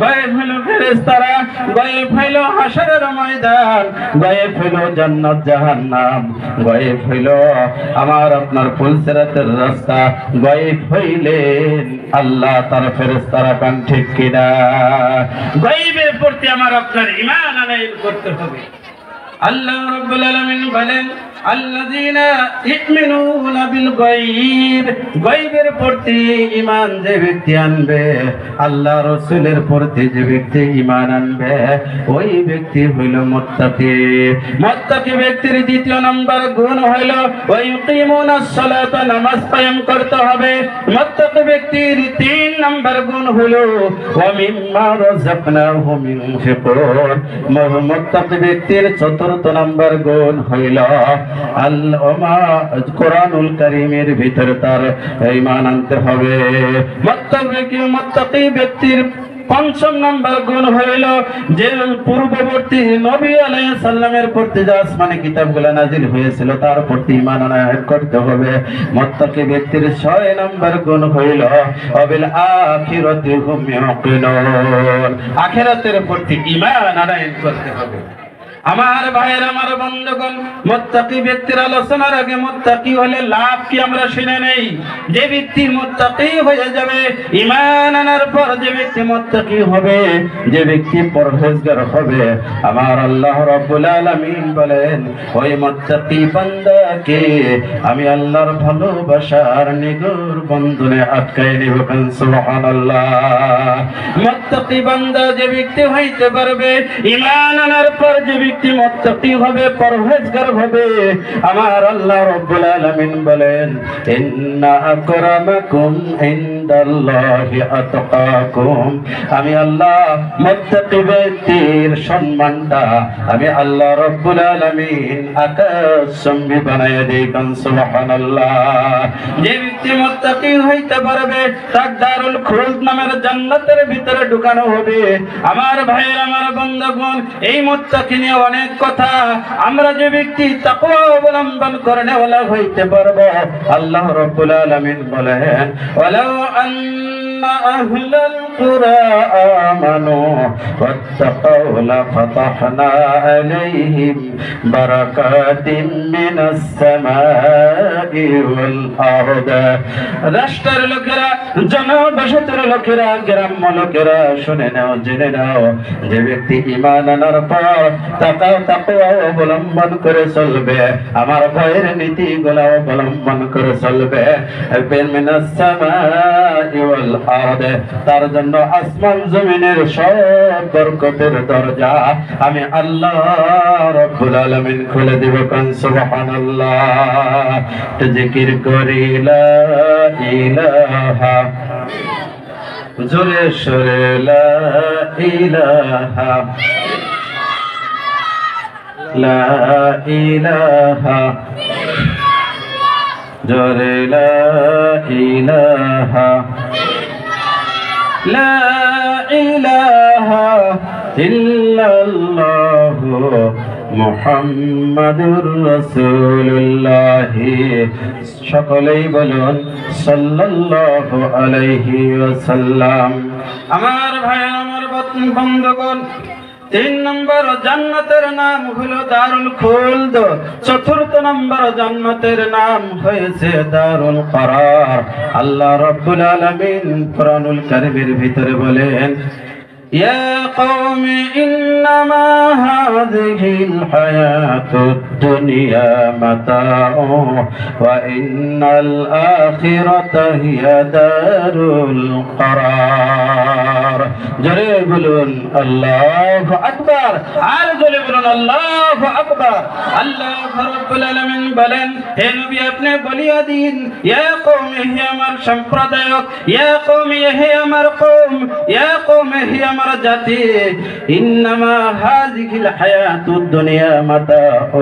গায়ব হলো ফেরেশতারা, গায়ব হলো হাশরের ময়দান, গায়ব হলো জান্নাত জাহান্নাম, গায়ব হলো আমার আপনার ফুলসিরাতের রাস্তা, গায়ব হইলেন আল্লাহ তার ফেরেশতারা। কোন ঠিক কিনা? গায়বের প্রতি আমার আপনার ঈমান আনয়ন করতে হবে। আল্লাহ রাব্বুল আলামিন বলেন আল্লাযীনা ইউমিনুনা বিল গায়ব, গায়বের প্রতি ঈমান যে ব্যক্তি আনবে, আল্লাহ রাসূলের প্রতি যে ব্যক্তি ঈমান আনবে, ওই ব্যক্তি হইল মুত্তাকি। মুত্তাকি ব্যক্তির ২য় নম্বর গুণ হইল ওয়া ইউকিমুনাস সালাতা, নামাজ কায়েম করতে হবে। মুত্তাকি ব্যক্তির ৩ নম্বর গুণ হইল ওয়া মিম্মা রাযাকনাহুম ইউনফিকুন। মুত্তাকি ব্যক্তির ৪র্থ নম্বর গুণ হইল কোরআনুল কারীমের ভিতরে তার ঈমান আনতে হবে। মুত্তাকি ব্যক্তির ৫ম নম্বর গুণ হইল যে পূর্ববর্তী নবী আলাইহিস সালামের প্রতি যে আসমানি কিতাবগুলো নাজিল হয়েছিল তার প্রতি ঈমান আনয়ন করতে হবে। মুত্তাকি ব্যক্তির ৬ নম্বর গুণ হইল ওয়াবিল আখিরাতি হুম ইউকিনুন, আখিরাতের প্রতি ঈমান আনয়ন করতে হবে। আমার ভাইয়ের, আমার বন্ধুগণ, মুত্তাকি ব্যক্তির আলোচনার আগে মুত্তাকি হলে লাভ কি আমরা শুনে নেই। যে ব্যক্তি মুত্তাকি হয়ে যাবে, ঈমান আনার পর যে ব্যক্তি মুত্তাকি হবে, যে ব্যক্তি পরহেজগার হবে, আমার আল্লাহ রাব্বুল আলামিন বলেন ওই মুত্তাকি বান্দাকে আমি আল্লাহর ভালোবাসার নিগর বন্ধনে আটকায় নেব। সুবহানাল্লাহ। মুত্তাকি বান্দা যে ব্যক্তি হইতে পারবে, ঈমান আনার পর যে ব্যক্তি মুত্তাকি হবে, পরহেজগার হবে, আমার আল্লাহ রাব্বুল আলামিন বলেন ইন্না আকরামাকুম ইনদাল্লাহি আতকাকুম। আমি আল্লাহ মুত্তাকি ব্যক্তির সম্মানটা আমি আল্লাহ রাব্বুল আলামিন আকাশচুম্বী বানায়া দেই। সুবহানাল্লাহ। যে ব্যক্তি মুত্তাকি হইতে পারবে তার দারুল খুলদ নামের জান্নাতের ভিতরে ঢুকানো হবে। আমার ভাইয়ের, আমার বন্ধুগণ, এই মুত্তাকি নিয়ে অনেক কথা। আমরা যে ব্যক্তি তাকওয়া অবলম্বন করে নেওয়ালা হইতে পারবো, আল্লাহ রাব্বুল আলামিন বলেন ওয়ালাউ আন্না আহলাল কুরা আমানু ওয়াত্তাকাউ লাফাতাহনা আলাইহিম বারাকাতিন মিনাস সামাই ওয়াল আরদ। রাষ্ট্রের লোকেরা, জনবসতির লোকেরা, গ্রাম্য লোকেরা শুনে নাও, জেনে নাও, যে ব্যক্তি ঈমান আনার পর তাকওয়া অবলম্বন করে চলবে, আমার ভয়ের নীতিগুলো অবলম্বন করে চলবে, মিনাস সামাই ওয়াল আরদ, তার জন্য আসমান জমিনের সব বরকতের দরজা আমি আল্লাহ রাব্বুল আলামিন খুলে দেব। সুবহানাল্লাহ। তো জিকির করি লা ইলাহা, জোরে সোরে লা ইলাহা, লা ইলাহা, জোরে লা ইলাহা, লা ইলাহা ইল্লাল্লাহু মুহাম্মাদুর রাসূলুল্লাহ। সকলেই বলুন সাল্লাল্লাহু আলাইহি ওয়াসাল্লাম। আমার ভাই, আমার বন্ধুগণ, 3 নম্বর জান্নাতের নাম হলো দারুল খুলদ। 4th নম্বর জান্নাতের নাম হয়েছে দারুল করার। আল্লাহ রাব্বুল আলামিন কুরআনুল কারীমের ভিতরে বলেন ইয়া কওমি ইন্নামা হাযিহিল হায়াতুদ দুনিয়া মাতাউ ওয়া ইন্নাল আখিরাতা হিয়া দারুল করার। জোরে বলুন আল্লাহু আকবার, আর জোরে বলুন আল্লাহু আকবার। আল্লাহ রাব্বুল আলামিন বলেন হে নবী, আপনি বলিয়া দিন ইয়া কওমি, হে আমার সম্প্রদায়, ইয়া কওমি, হে আমার কওম, ইয়া কওমি, হে আমার জাতি, ইন্নামা হাযিহিল হায়াতুদ দুনিয়া মাতাউ,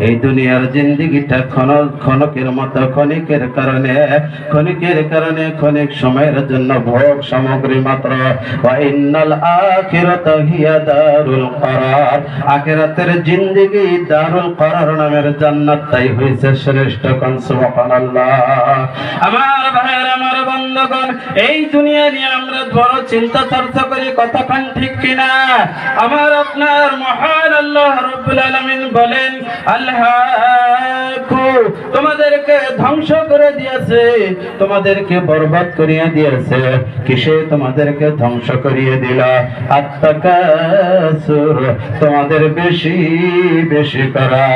এই দুনিয়ার জিন্দেগিটা ক্ষণিকের মতো, ক্ষণিকের কারণে ক্ষণিক সময়ের জন্য ভোগ সামগ্রী মাত্র। ওয়া ইন্নাল আখিরাতা হিয়া দারুল করার, আখিরাতের জিন্দেগি দারুল করার নামের জান্নাতটাই হইছে শ্রেষ্ঠ। সুবহানাল্লাহ। আমার ভাইয়ের, আমার বন্ধুগণ, এই দুনিয়া নিয়ে আমরা বড় চিন্তা চর্চা করি, কথাখান ঠিক কিনা? আমার আপনার মহান আল্লাহ রাব্বুল আলামিন বলেন আল্লাহু তোমাদেরকে ধ্বংস করে দিয়েছে, তোমাদেরকে বরবাদ করিয়ে দিয়েছে। কিসে তোমাদেরকে ধ্বংস করিয়ে দিল? আত্তাকাসুর, তোমাদের বেশি বেশি করা।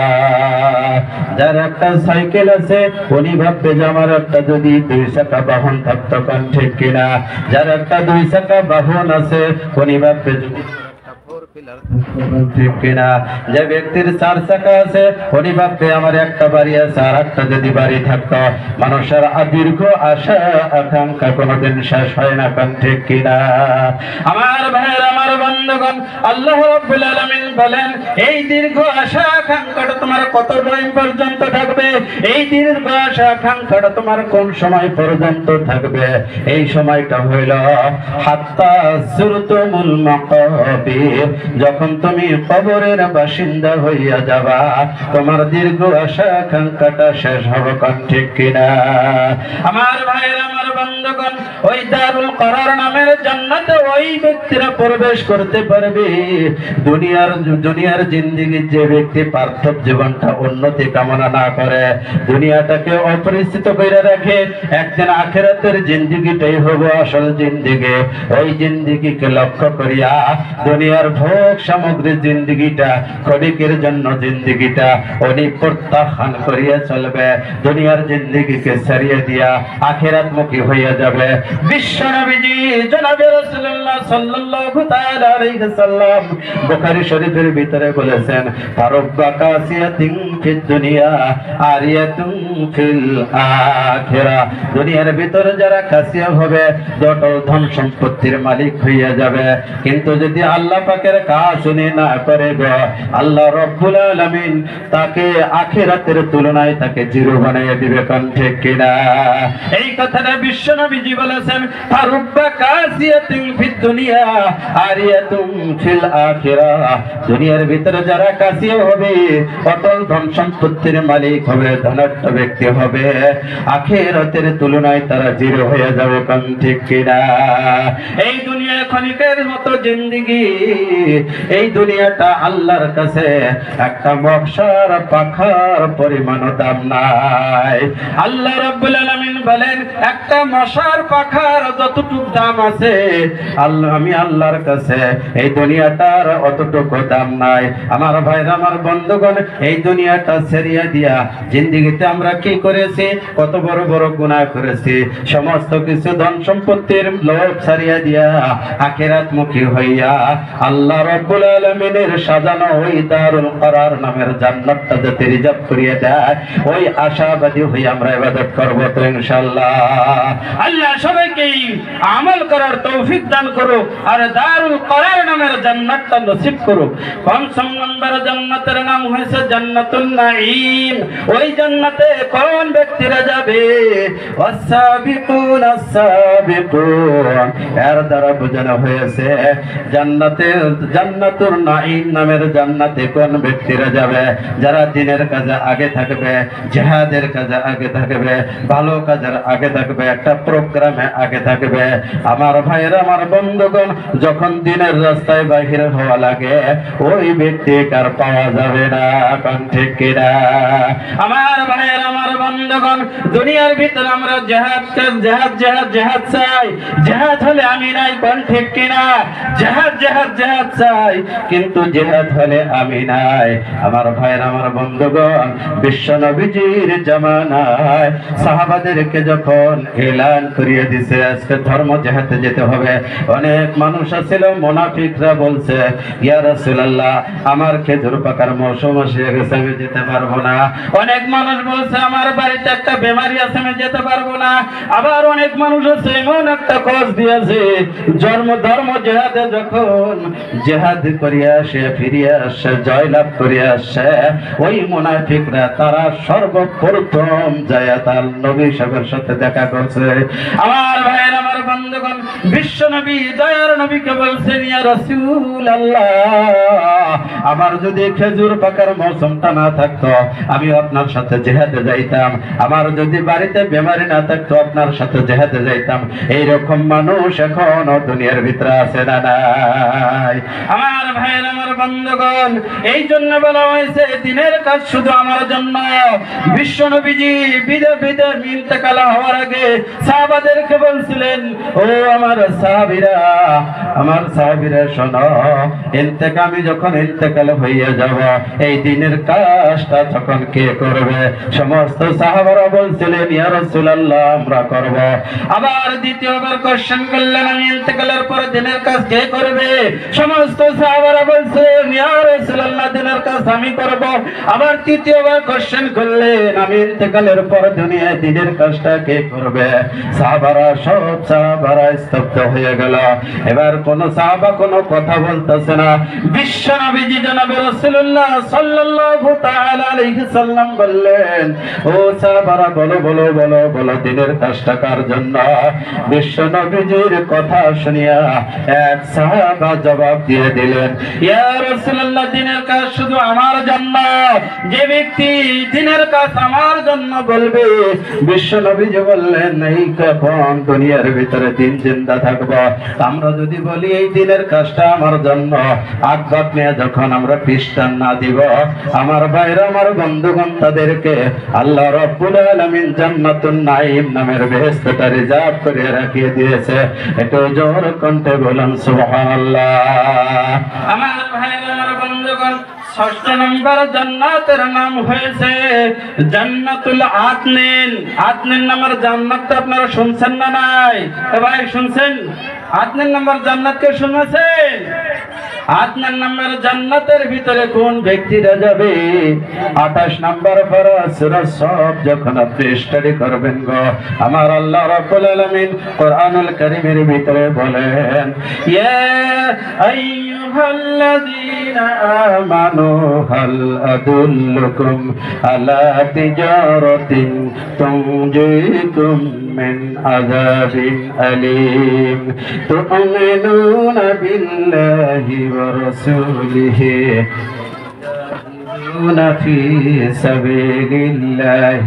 যার একটা সাইকেল আছে উনি ভাববে যে আমার একটা যদি 2 চাকা বাহন থাকতো, কান ঠিক কিনা? যার একটা 2 চাকা বাহন আছে উনি ভাববে যদি ঠিক কিনা? যে ব্যক্তির 4 চাকা আছে উনি ভাববে আমার একটা বাড়ি আছে, আর একটা যদি বাড়ি থাকতো। মানুষের দীর্ঘ আশা আকাঙ্ক্ষা কোনোদিন শেষ হয় না, কান ঠিক কিনা? আমার ভাইয়ের, আমার বন্ধুগণ, আল্লাহ রাব্বুল আলামিন বলেন এই দীর্ঘ আশা আকাঙ্ক্ষাটা তোমার কত দিন পর্যন্ত থাকবে? এই দীর্ঘ আশা আকাঙ্ক্ষাটা তোমার কোন সময় পর্যন্ত থাকবে? এই সময়টা হইল হাত্তা যুরতুমুল মাকাবির, যখন তুমি কবরের বাসিন্দা হইয়া যাবা তোমার দীর্ঘ আশা আকাঙ্ক্ষাটা শেষ হবে, কোন ঠিক কিনা? আমার ভাইয়ের, আমার বন্ধুগণ, ওই দারুল করার নামের জান্নাতে ওই ব্যক্তিরা প্রবেশ করতে পারবে দুনিয়ার জিন্দেগির যে ব্যক্তি পার্থিব জীবনটা উন্নতি কামনা না করে, দুনিয়াটাকে অপরিচিত করে রাখে, একদিন আখিরাতের জিন্দেগিটাই হবে আসল জিন্দেগি। ওই জিন্দেগিকে লক্ষ্য করিয়া দুনিয়ার ভোগ সামগ্রীর জিন্দেগিটা, ক্ষণিকের জন্য জিন্দেগিটা উনি প্রত্যাখ্যান করিয়া চলবে, দুনিয়ার জিন্দেগিকে ছাড়িয়ে দিয়া আখিরাতমুখী হইয়া যাবে। বিশ্ব নবীজি জনাবে রাসূলুল্লাহ সাল্লাল্লাহু তাআলা আলাইহি সাল্লাম বুখারী শরীফের ভিতরে বলেছেন, ফারুব্বা কাসিয়াতিন ফিদ দুনিয়া আরিয়াতুন ফিল আখিরা। দুনিয়ার ভিতরে যারা কাসিয়া হবে, জটল ধন সম্পত্তির মালিক হইয়া যাবে, কিন্তু যদি আল্লাহ পাকের কাজ উনি না করে গো, আল্লাহ রব্বুল আলামিন তাকে আখিরাতের তুলনায় তাকে জিরো বানিয়ে দিবে, কোন ঠিক কিনা? এই কথাটা বিশ্ব নবীজি বলেছেন, ফারুব্বা কাসিয়াতিন ফিদ দুনিয়া আরিয়াতুন ফিল আখিরা। দুনিয়ার ভিতরে যারা কাসিয়া হবে, অটল ধন সম্পত্তির মালিক হবে, ধনাঢ্য ব্যক্তি হবে, আখিরাতের তুলনায় তারা জিরো হয়ে যাবে, কোন ঠিক কিনা? এই দুনিয়া ক্ষণিকের মতো জিন্দেগি, এই দুনিয়াটা আল্লাহর কাছে একটা মশার পাখার পরিমাণ দাম নাই। আল্লাহ রাব্বুল আলামিন বলেন, একটা মশার পাখার যতটুকু দাম আছে আমি আল্লাহর কাছে এই দুনিয়াটার অতটুকু দাম নাই। আমার ভাইরা, আমার বন্ধুগণ, এই দুনিয়াটা ছেড়িয়া দিয়া জিন্দেগিতে আমরা কি করেছি? কত বড় বড় গুনাহ করেছি। সমস্ত কিছু ধন সম্পত্তির লোভ ছাড়িয়া দিয়া আখিরাতমুখী হইয়া আল্লাহ রাব্বুল আলামিনের সাজানো ওই দারুল করার নামের জান্নাতটা যাতে রিজার্ভ করিয়া দেয়, ওই আশাবাদী হয়ে আমরা ইবাদত করব তো ইনশাআল্লাহ। আল্লাহ সবাইকে আমল করার তৌফিক দান করুক, আর দারুল করার নামের জান্নাতটা নসিব করুক। ৫ নম্বর জান্নাতের নাম হয়েছে জান্নাতুন নাঈম। ওই জান্নাতে কোন ব্যক্তিরা যাবে? ওয়াসাবিকুন আস-সাবিকুন। এর দ্বারা বোঝানো হয়েছে জান্নাতুন নাঈম নামের জান্নাতে কোন ব্যক্তিরা যাবে? যারা দিনের কাজে আগে থাকবে, জিহাদের কাজে আগে থাকবে, ভালো কাজের আগে থাকবে, একটা প্রোগ্রামে আগে থাকবে। আমার ভাইয়েরা, আমার বন্ধুগণ, যখন দিনের রাস্তায় বাহির হওয়া লাগে, ওই ব্যক্তি কার পাওয়া যাবে না, কোন ঠিক কিনা? আমার ভাইয়েরা, আমার বন্ধুগণ, দুনিয়ার ভিতরে আমরা জিহাদ চাই, জিহাদ হলে আমি নাই, কোন ঠিক কিনা? জিহাদ চাই, কিন্তু জিহাদ হলে আমি নাই। আমার ভাইয়েরা, আমার বন্ধুগণ, বিশ্ব নবীজির জামানায় সাহাবাদেরকে যখন এলান করিয়ে দিছে আজকে ধর্ম জিহাদে যেতে হবে, অনেক মানুষ ছিল মুনাফিকরা বলছে, ইয়া রাসূলুল্লাহ, আমার খেজুর পাকার মৌসুম এসে গেছে, আমি যেতে পারবো না। অনেক মানুষ বলছে, আমার বাড়িতে একটা বেমারি আছে, আমি যেতে পারবো না। আবার অনেক মানুষ আছে এমন একটা কজ দিয়েছে, ধর্ম জিহাদে যখন জিহাদ করিয়া আসে, ফিরিয়া আসে, জয়লাভ করিয়া আসে, ওই মুনাফিকরা তারা সর্বপ্রথম যায় তার নবী সাহেবের সাথে দেখা করছে। আমার ভাইয়ের, আমার বন্ধুগণ, বিশ্ব নবী দয়ার নবীকে বলছেন, ইয়া রাসূলুল্লাহ, আমার যদি খেজুর পাকার মৌসুমটা না থাকতো আমি আপনার সাথে জিহাদে যাইতাম, আমার যদি বাড়িতে বেমারি না থাকতো আপনার সাথে জিহাদে যাইতাম। এইরকম মানুষ এখনো দুনিয়ার ভিতরে আছে না নাই? আমার ভাইয়ের, আমার বন্ধুগণ, এই জন্য বলা হয়েছে দিনের কাজ শুধু আমার জন্য। বিশ্ব নবীজি বিদায় ইন্তেকাল হওয়ার আগে সাহাবাদেরকে বলছিলেন, ও আমার সাহাবীরা শোনো, আমি যখন ইন্তেকাল হইয়া যাব, এই দিনের কাজটা তখন কে করবে? সমস্ত সাহাবারা বলছিলেন, ইয়া রাসূলুল্লাহ, আমরা করব। আবার দ্বিতীয়বার কোশ্চেন করলেন, আমি ইন্তেকালের পরে দিনের কাজ কে করবে? সমস্ত সাহাবারা বলছিলেন, ইয়া রাসূলুল্লাহ, দিনের কাজ আমি করব। আবার তৃতীয়বার কোশ্চেন করলেন, আমি ইন্তেকালের পর দুনিয়ায় দিনের কাজটা কে করবে? সব সাহাবারা স্তব্ধ হয়ে গেল। এবার কোন সাহাবা কোনো কথা বলতেছে না। বিশ্ব নবীজি জনাবে রাসূলুল্লাহ সাল্লাল্লাহু তাআলা আলাইহি সাল্লাম বললেন, ও সাহাবারা, বলো দিনের কাজটা কার জন্য? বিশ্ব নবীজির কথা শুনিয়া এক সাহাবা জবাব দিয়ে দিলেন, ইয়া রাসূলুল্লাহ, দিনের কাজ শুধু আমার জন্য। যে ব্যক্তি দিনের কাজ আমার জন্য বলবে, বিশ্ব নবীজি বললেন, এই কখন দুনিয়ার ভিতরে দিন জিন্দা থাকবো। আমরা যদি বলি এই দিনের কাজটা আমার জন্য, আগবাগ নিয়ে যখন আমরা খ্রিস্টান না দিব, আমার ভাইরা, আমার বন্ধুগণ, তাদেরকে আল্লাহ রাব্বুল আলামিন জান্নাতুন নাঈম নামের বেহেশতটা রিজার্ভ করে রাখিয়ে দিয়েছে। একটু জোর কণ্ঠে বলুন সুবহানাল্লাহ। আমার ভাইরা, আমার বন্ধুগণ, ৬ষ্ঠ নম্বর জান্নাতের নাম হয়েছে জান্নাতুল আদনিন। আদনিন নামের জান্নাতটা আপনারা শুনছেন না নাই? ভাই শুনছেন? আদনিন নামের জান্নাতকে শুনেছেন? আদনান নামের জান্নাতের ভিতরে কোন ব্যক্তিরা যাবে? ২৮ নম্বর পারা সূরা সফ যখন আপনি স্টাডি করবেন গো, আমার আল্লাহ রাব্বুল আলামিন কোরআনুল কারীমের ভিতরে বলেন, ইয়া আইয়ুহাল্লাযীনা আমানু হাল আদুল্লুকুম আলা তিজারাতিন তুনজিকুম মিন আযাবিন আলীম তু'মিনুনা বিল্লাহি ورسوله في سبيل الله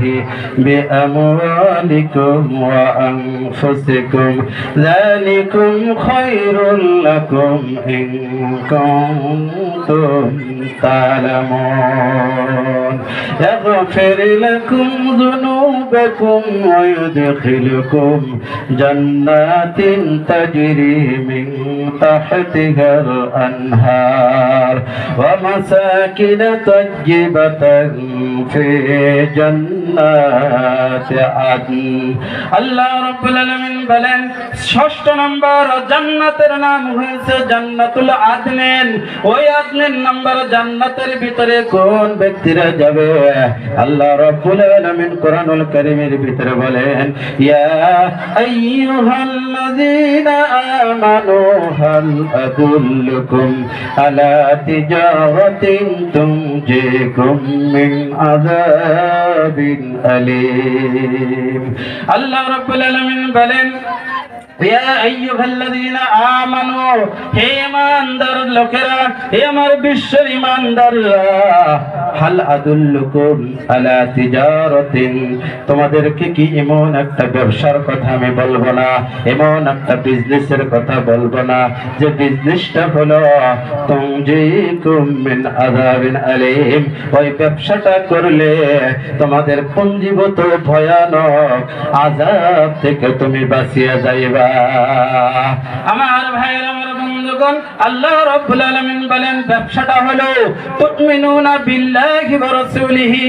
بأموالكم وأنفسكم ذلكم خير لكم إن كنتم تعلمون يغفر لكم ذنوبكم ويدخلكم جنات تجري من تحتها الأنهار ومساكن طيبة في جنات عدن। আল্লাহ রাব্বুল আলামিন বলেন, ৬ষ্ঠ নম্বর জান্নাতের নাম হয়েছে জান্নাতুল আদনিন। ওই আদনিন নম্বর জান্নাতের ভিতরে কোন ব্যক্তিরা যাবে? আল্লাহ রাব্বুল আলামিন কোরআনুল কারীমের ভিতরে বলেন, ইয়া আইয়ুহাল্লাযীনা আমানু হাল আদুল্লুকুম আলা তিজারাতিন তুনজিকুম মিন আযাবিন আলীম। আল্লাহ রাব্বুল আলামিন বলেন, ইয়া আইয়ুহাল্লাযীনা আমানু, হে ঈমানদার লোকেরা, হে আমার বিশ্বের ঈমানদাররা, হাল আদুল্লুকুম আলা তিজারাতিন, তোমাদেরকে কি এমন একটা ব্যবসার কথা আমি বলবো না, এমন একটা বিজনেসের কথা বলবো না, যে বিজনেসটা হলো তুনজিকুম মিন আযাবিন আলীম। ওই ব্যবসাটা করলে তোমাদের পুঞ্জীভূত ভয়ানক আযাব থেকে তুমি বাঁচিয়া যাইবা। আমার ভাইরা, আমার বন্ধুগণ, আল্লাহ রাব্বুল আলামিন বলেন, ব্যবসাটা হলো তুমিনুনা বিল্লাহি ওয়া রাসূলিহি,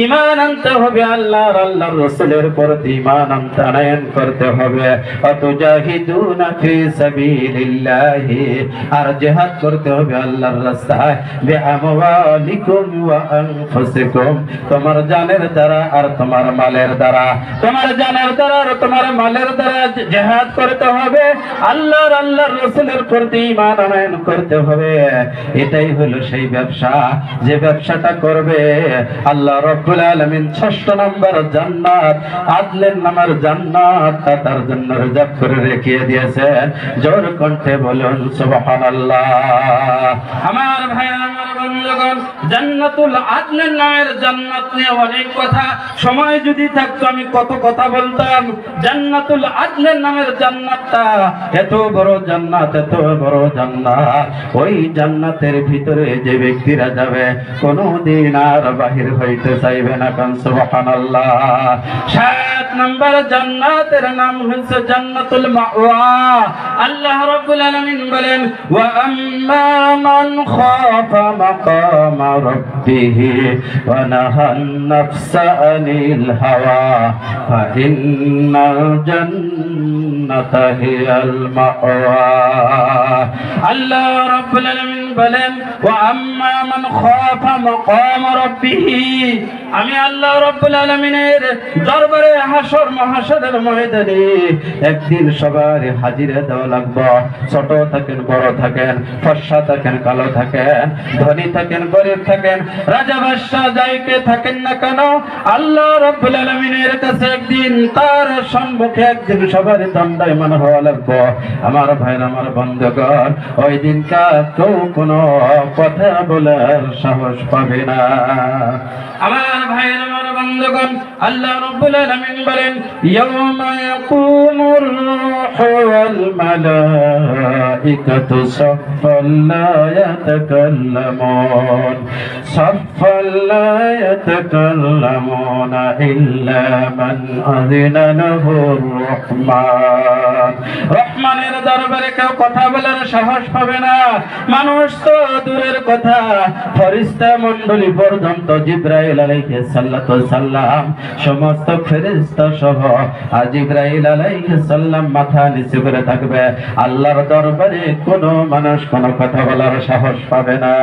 ঈমান আনতে হবে আল্লাহর রাসূলের প্রতি, ঈমান আনয়ন করতে হবে। অতুজাহিদুনা ফি সাবিলিল্লাহি, আর জিহাদ করতে হবে আল্লাহর রাস্তায়, বিআমওয়ালিকুম ওয়া আনফুসিকুম, তোমার জানের দ্বারা আর তোমার মালের দ্বারা, তোমার জানের দ্বারা আর তোমার মালের দ্বারা জিহাদ করতে হবে, আল্লাহর রাসূলের প্রতি ঈমান আনয়ন করতে হবে। এটাই হলো সেই ব্যবসা, যে ব্যবসাটা করবে আল্লাহ রাব্বুল আলামিন ৬ষ্ঠ নম্বর জান্নাত আদলের নামের জান্নাত তার জন্য রিজার্ভ করে রেখে দিয়েছেন। জোর কণ্ঠে বলুন সুবহানাল্লাহ। আমার ভাই, আমার বন্ধুগণ, জান্নাতুল আদলের নামের জান্নাত নিয়ে অনেক কথা, সময় যদি থাকতো আমি কত কথা বলতাম। জান্নাতুল আদলের নামের জান্নাতটা এত বড় জান্নাত, এত বড় জান্নাত, ওই জান্নাতের ভিতরে যে ব্যক্তিরা যাবে কোনদিন আর বাহির হইতে চাইবে না। কান সুবহানাল্লাহ। ৭ নম্বর জান্নাতের নাম হচ্ছে জান্নাতুল মাওয়া। আল্লাহ রাব্বুল আলামিন বলেন, ওয়া আম্মা মান খাফা মাকামা রাব্বিহি ওয়া নাহান নাফসা আনিল হাওয়া ফা ইন্নাল জান্নাতা হিয়াল মাওয়া। আল্লাহ রাব্বুল আলামিন বলেন, ওয়া আম্মা মান খাফা মাকাম রাব্বিহি, আমি আল্লাহ রাব্বুল আলামিনের দরবারে হাসর মহাশরের ময়দানে একদিন সবার হাজিরা দেওয়া লাগবে। ছোট থাকেন বড় থাকেন, ফর্সা থাকেন কালো থাকেন, ধনী থাকেন গরিব থাকেন, রাজা বাদশাহ যাইকে থাকেন না কেন, আল্লাহ রাব্বুল আলামিনের কাছে একদিন তার সম্মুখে একদিন সবার দণ্ডায়মান হওয়া লাগবে। আমার ভাই আমার বন্ধুগণ, ওই দিনকা কেউ কোনো কথা বলার সাহস পাবে না। আমার ভাই আমার বন্ধুগণ, আল্লাহ রাব্বুল আলামিন বলেন ইয়াউমা ইয়াকুমুর রূহু ওয়াল মালাইকাতু সাফফান লা ইয়াতাকাল্লামুন সাফফান লা ইয়াতাকাল্লামুনা ইল্লা মান আযিনা লাহুর রহমান। রহমানের দরবারে কেউ কথা বলার সাহস পাবে না। মানুষ তো দূরের কথা, ফেরেশতা মণ্ডলী পর্যন্ত জিবরাইল আলাইহিস সালাম সমস্ত ফেরেশতা সহ জিবরাইল আলাইহিস সালাম মাথা নিচু করে থাকবে। আল্লাহর দরবারে কোনো মানুষ কোনো কথা বলার সাহস পাবে না।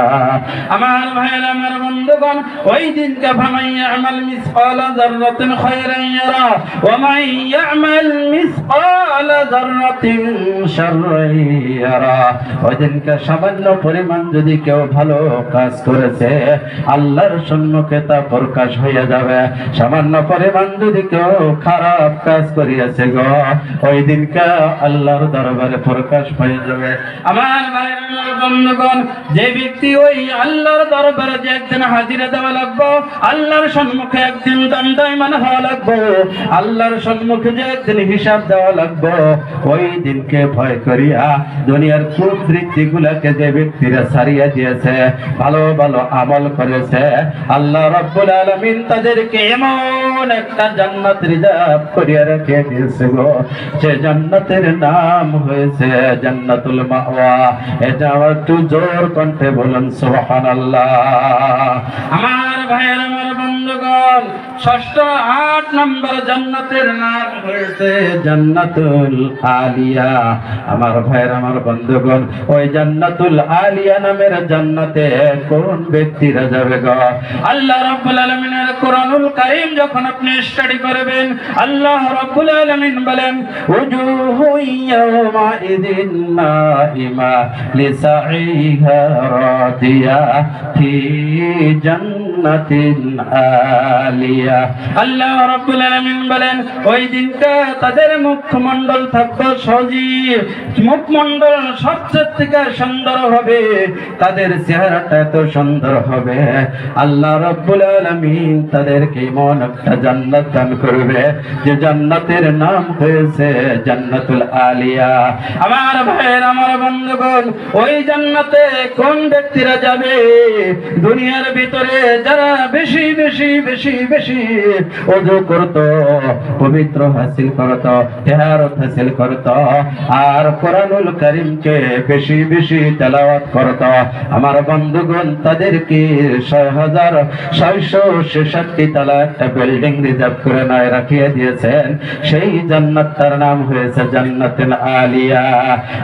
আমার ভাইয়েরা আমার বন্ধুগণ, ওই দিনকে ফামান ইয়ামাল মিসকালা যাররাতিন খায়রান ইয়ারা ওয়া মান ইয়ামাল মিসকালা যাররাতিন শাররান ইয়ারা। ওই দিনকে সামান্য পরিমাণ যদি কেউ ভালো কাজ করেছে আল্লাহর সম্মুখে তা প্রকাশ হয়ে যাবে। সামান্য পরিমাণ যদি কেউ খারাপ কাজ করিয়াছে গো, ওই দিনকে আল্লাহর দরবারে প্রকাশ হয়ে যাবে। আমার ভাইয়েরা বন্ধুগণ, যে ব্যক্তি ওই আল্লাহর দরবারে যে একদিন হাজিরা দেওয়া লাগবে, আল্লাহর সম্মুখে একদিন দণ্ডায়মান হওয়া লাগবে, আল্লাহর সম্মুখে যে একদিন হিসাব দেওয়া লাগবে, ওই দিনকে ভয় করিয়া দুনিয়ার কুকৃতি গুলাকে যে ব্যক্তিরা ছাড়িয়ে দিয়েছে, ভালো ভালো আমল করেছে, আল্লাহ রাব্বুল আলামিন তাদেরকে এমন একটা জান্নাত রিজার্ভ করিয়া রেখে দিয়েছে গো, যে জান্নাতের নাম হয়েছে জান্নাতুল মাওয়া। এটা একটু জোর কণ্ঠে বলুন সুবহানাল্লাহ। আমার ভাইয়ের আমার বন্ধুগণ, ষষ্ঠ 8 নম্বর জান্নাতের নাম হয়েছে জান্নাতুল আলিয়া। আমার ভাইয়ের আমার বন্ধুগণ, ওই জান্নাতুল আলিয়া নামের জান্নাতে কোন ব্যক্তিরা যাবে গো? আল্লাহ রাব্বুল আলামিনের কোরআনুল কারীম যখন আপনি স্টাডি করবেন, আল্লাহ রাব্বুল আলামিন বলেন উজুহু ইয়াওমা ইযিন নাইমা লিসাইহা রাদিয়া ফি জান্নাতিন আলিয়া। আল্লাহ রাব্বুল আলামিন বলেন ওই দিনটা তাদের মুখমণ্ডল থাকবে সজীব, মুখমণ্ডল সবচেয়ে থেকে সুন্দর হবে, তাদের চেহারাটা এত সুন্দর হবে, আল্লাহ রাব্বুল আলামিন তাদেরকে এমন একটা জান্নাত দান করবে যে জান্নাতের নাম হয়েছে জান্নাতুল আলিয়া। আমার ভাইয়ের আমার বন্ধুগণ, ওই জান্নাতে কোন ব্যক্তিরা যাবে? দুনিয়ার ভিতরে যারা বেশি বেশি বেশি বেশি ওযু করত, পবিত্র হাসিল করত, তিলাওয়াত হাসিল করত, আর কোরআনুল কারীমকে বেশি বেশি তেলাওয়াত করত, আমার বন্ধুগণ তাদেরকে ৬৬৬৬ তলা একটা বিল্ডিং রিজার্ভ করে নয় রাখিয়ে দিয়েছেন। সেই জান্নাতটার নাম হয়েছে জান্নাতুল আলিয়া।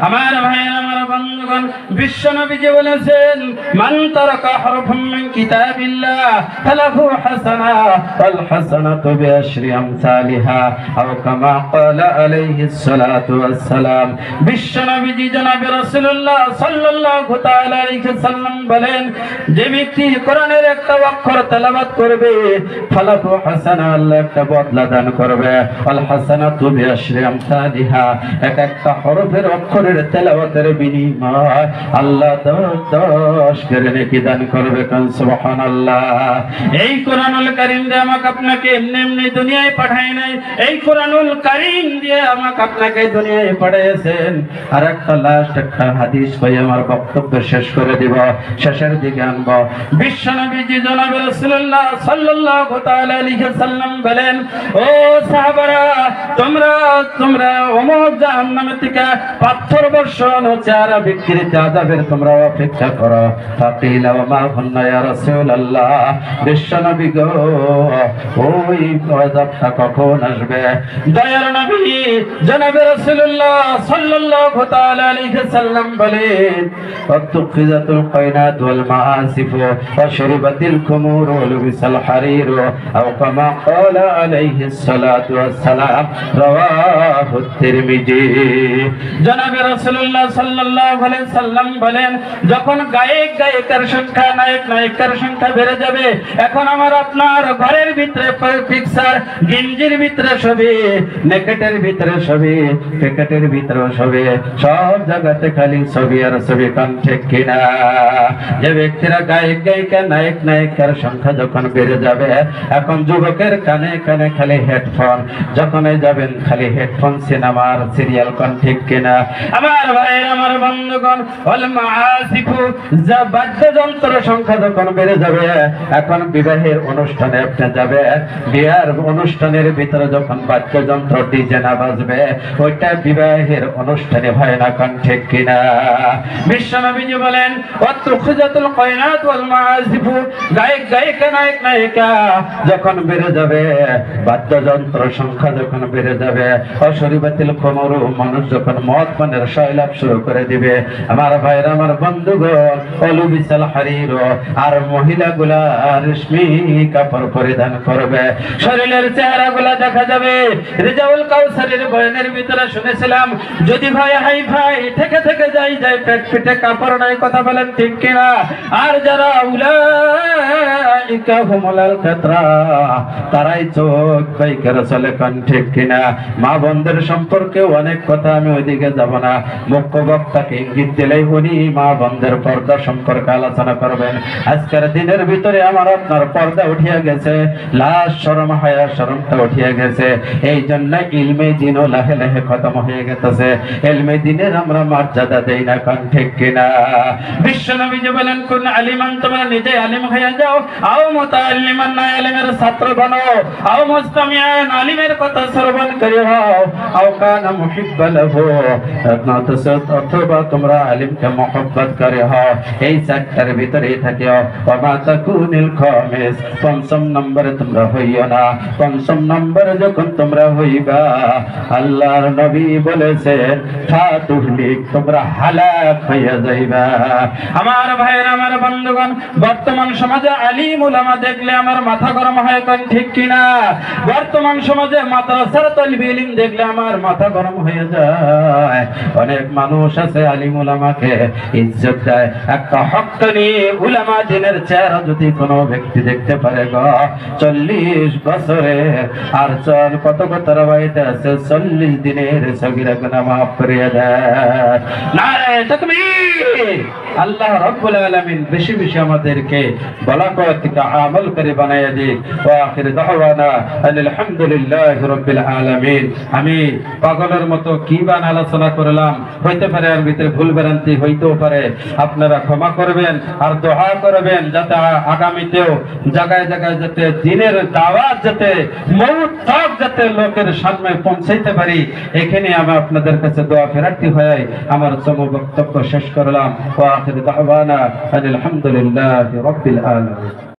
আমার ভাইয়েরা আমার বন্ধুগণ, বিশ্ব নবীজি বলেছেন মান তারাকা হারফাম মিন কিতাবিল্লাহ ফালাহু হাসানা ওয়াল হাসানাতু বিআশরি আমসালিহা আও কামা ক্বালা আলাইহিস সালাতু ওয়াস সালাম। বিশ্ব নবীজি জনাব রাসূলুল্লাহ সাল্লাল্লাহু তাআলা আলাইহি সাল্লাম বলেন, যে ব্যক্তি কোরআনের একটা অক্ষর তেলাওয়াত করবে ফালাহু হাসানা, আল্লাহ একটা বদলা দান করবে, ওয়াল হাসানাতু বিআশরি আমসালিহা, এক একটা হরফের অক্ষরের তেলাওয়াতের বিনিময় আল্লাহ 10 করে নেকি দান করবে। কান সুবহানাল্লাহ। এই কোরআনুল কারীম দিয়ে আমাকে আপনাকে এমনি এমনি দুনিয়ায় পাঠায় নাই, এই কোরআনুল কারীম দিয়ে আমাকে আপনাকে দুনিয়ায় পাঠিয়েছেন। আর একটা লাস্ট একটা হাদিস কই আমার বক্তব্য শেষ করে দিব, শেষের দিকে আনব। বিশ্ব নবীজি জনাব রাসূলুল্লাহ সাল্লাল্লাহু তাআলা আলাইহি সাল্লাম বলেন, ও সাহাবারা, তোমরা অমুক জাহান্নাম থেকে পাথর বর্ষণ হচ্ছে চেহারা বিকৃতি আযাবের তোমরা অপেক্ষা করো। ফাকিলা ওয়া মা হুন্না ইয়া রাসূলুল্লাহ, বিশ্বনবী গো ওই আযাবটা কখন আসবে? দয়ার নবী জনাবে রাসূলুল্লাহ সাল্লাল্লাহু তাআলা আলাইহি সাল্লাম বলেন, ওয়াতুখিযাতুল কায়নাত ওয়াল মাআসিফ ওয়া শুরিবাতিল খুমুর ওয়া লুবিসাল হারির আও কামা ক্বালা আলাইহিস সালাতু ওয়াস সালাম, রাওয়াহু তিরমিজি। জনাবে রাসূলুল্লাহ সাল্লাল্লাহু আলাইহি সাল্লাম বলেন, যখন গায়কের সংখ্যা নায়কের সংখ্যা বেড়ে যাবে, এখন আমার আপনার ঘরের ভিতরে পিকচার, গিঞ্জির ভিতরে ছবি, নেকেটের ভিতরে ছবি, প্যাকেটের ভিতরে ছবি, সব জায়গাতে খালি ছবি আর ছবি। কান ঠিক কিনা? যে ব্যক্তিরা গায়িকা নায়কের সংখ্যা যখন বেড়ে যাবে, এখন যুবকের কানে কানে খালি হেডফোন, যখনই যাবেন খালি হেডফোন, সিনেমার সিরিয়াল। কান ঠিক কিনা? আমার ভাই আমার বন্ধুগণ, ওয়াল মাআসিফু, যা বাদ্যযন্ত্র সংখ্যা যখন বেড়ে যাবে, এখন বিবাহের অনুষ্ঠানে আপনি যাবে, বিয়ার অনুষ্ঠানের ভিতরে যখন বাদ্যযন্ত্র ডিজে না বাজবে, ওইটা বিবাহের অনুষ্ঠানে হয় না। কান ঠিক কিনা? বিশ্বনবীজি বলেন, ওয়াতুখিযাতুল কায়নাত ওয়াল মাআসিফু, গায়িকা নায়িকা যখন বেড়ে যাবে, বাদ্যযন্ত্র সংখ্যা যখন বেড়ে যাবে, অশরিবাতিল খুমুর, মানুষ যখন মদ পানের শৈলাপ শুরু করে দিবে, আমার ভাইরা আমার বন্ধুগণ, অলুবিসাল হারির, আর মহিলাগুলা রেশমি কাপড় পরিধান করবে, শরীরের চেহারাগুলা দেখা যাবে। রিজাউল কাউসারের বয়ানের ভিতরে শুনেছিলাম, যদি ভাই হাই ভাই থেকে থেকে যাই পেট পিঠে কাপড় নাই। কথা বলেন ঠিক কিনা? আর যারা উলাইকা হুমুল কাতরা, তারাই চোখ পাইকার চলে। কান ঠিক কিনা? মা বোনদের সম্পর্কে অনেক কথা, আমি ওইদিকে যাব না। মুখ্য বক্তাকে ইঙ্গিত দিলেই উনি মা বোনদের পর্দা সম্পর্কে আলোচনা করবেন। আজকের দিনের ভিতরে আমার আপনার পর্দা উঠিয়া গেছে, লাশ শরম হায়া শরমটা উঠিয়া গেছে। এই জন্য ইলমে দিনও লাহে লাহে খতম হয়ে গেছে। ইলমে দিনের আমরা মর্যাদা দেই না। কান ঠিক কিনা? বিশ্বনবী যে বলেন, কোন আলিমান, তোমরা নিজে আলিম হয়ে যাও, আও মুতাআল্লিমান, না আলিমের ছাত্র বনো, আও মুস্তামিয়ান, আলিমের কথা শ্রবণ করে হও, আও কানা মুহিব্বান লাহু, অথবা তোমরা আলিমকে মহব্বত করে হও। এই চারটার ভিতরে থাকিও। ওয়া মা তাকুনিল খামিস, পঞ্চম নম্বরে তোমরা হইও না। পঞ্চম নম্বরে যখন তোমরা হইবা, আল্লাহর নবী বলেছেন, ফাতুহলিক, তোমরা হালাক হইয়া যাইবা। আমার ভাইয়ের আমার বন্ধুগণ, বর্তমান সমাজে আলিম উলামা দেখলে আমার মাথা গরম হয়। কোন ঠিক কিনা? বর্তমান সমাজে মাদ্রাসার তালিবে ইলম দেখলে আমার মাথা গরম হয়ে যায়। অনেক মানুষ আছে আলিম উলামাকে ইজ্জত দেয়। একটা হক্কানি উলামা দিনের চেহারা যদি কোনো ব্যক্তি দেখতে পারে গো, 40 বছরে আর চল কত কত রাবাইতে আছে, 40 দিনের সগীরা গুনাহ মাফ করে দেয়। নারে তাকবীর! আল্লাহ রাব্বুল আলামিন বেশি বেশি আমাদেরকে বলাকতিকা আমল করে বানায়া দিক। ওয়া আখির দাওয়ানা আলহামদুলিল্লাহি রাব্বিল আলামিন। আমি পাগলের মতো কি বান আলোচনা করলাম, হইতে পারে আর ভিতরে ভুল ভ্রান্তি হইতেও পারে, আপনারা ক্ষমা করবেন আর দোয়া করবেন যাতে আগামীতেও জায়গায় জায়গায় যাতে দিনের দাওয়াত যাতে মওত তক যাতে লোকের সামনে পৌঁছাইতে পারি। এখানে আমি আপনাদের কাছে দোয়া প্রার্থী হয়ে আমার বক্তব্য শেষ করলাম। ওয়া আখির দাওয়ানা আলহামদুলিল্লাহি রাব্বিল আলামিন।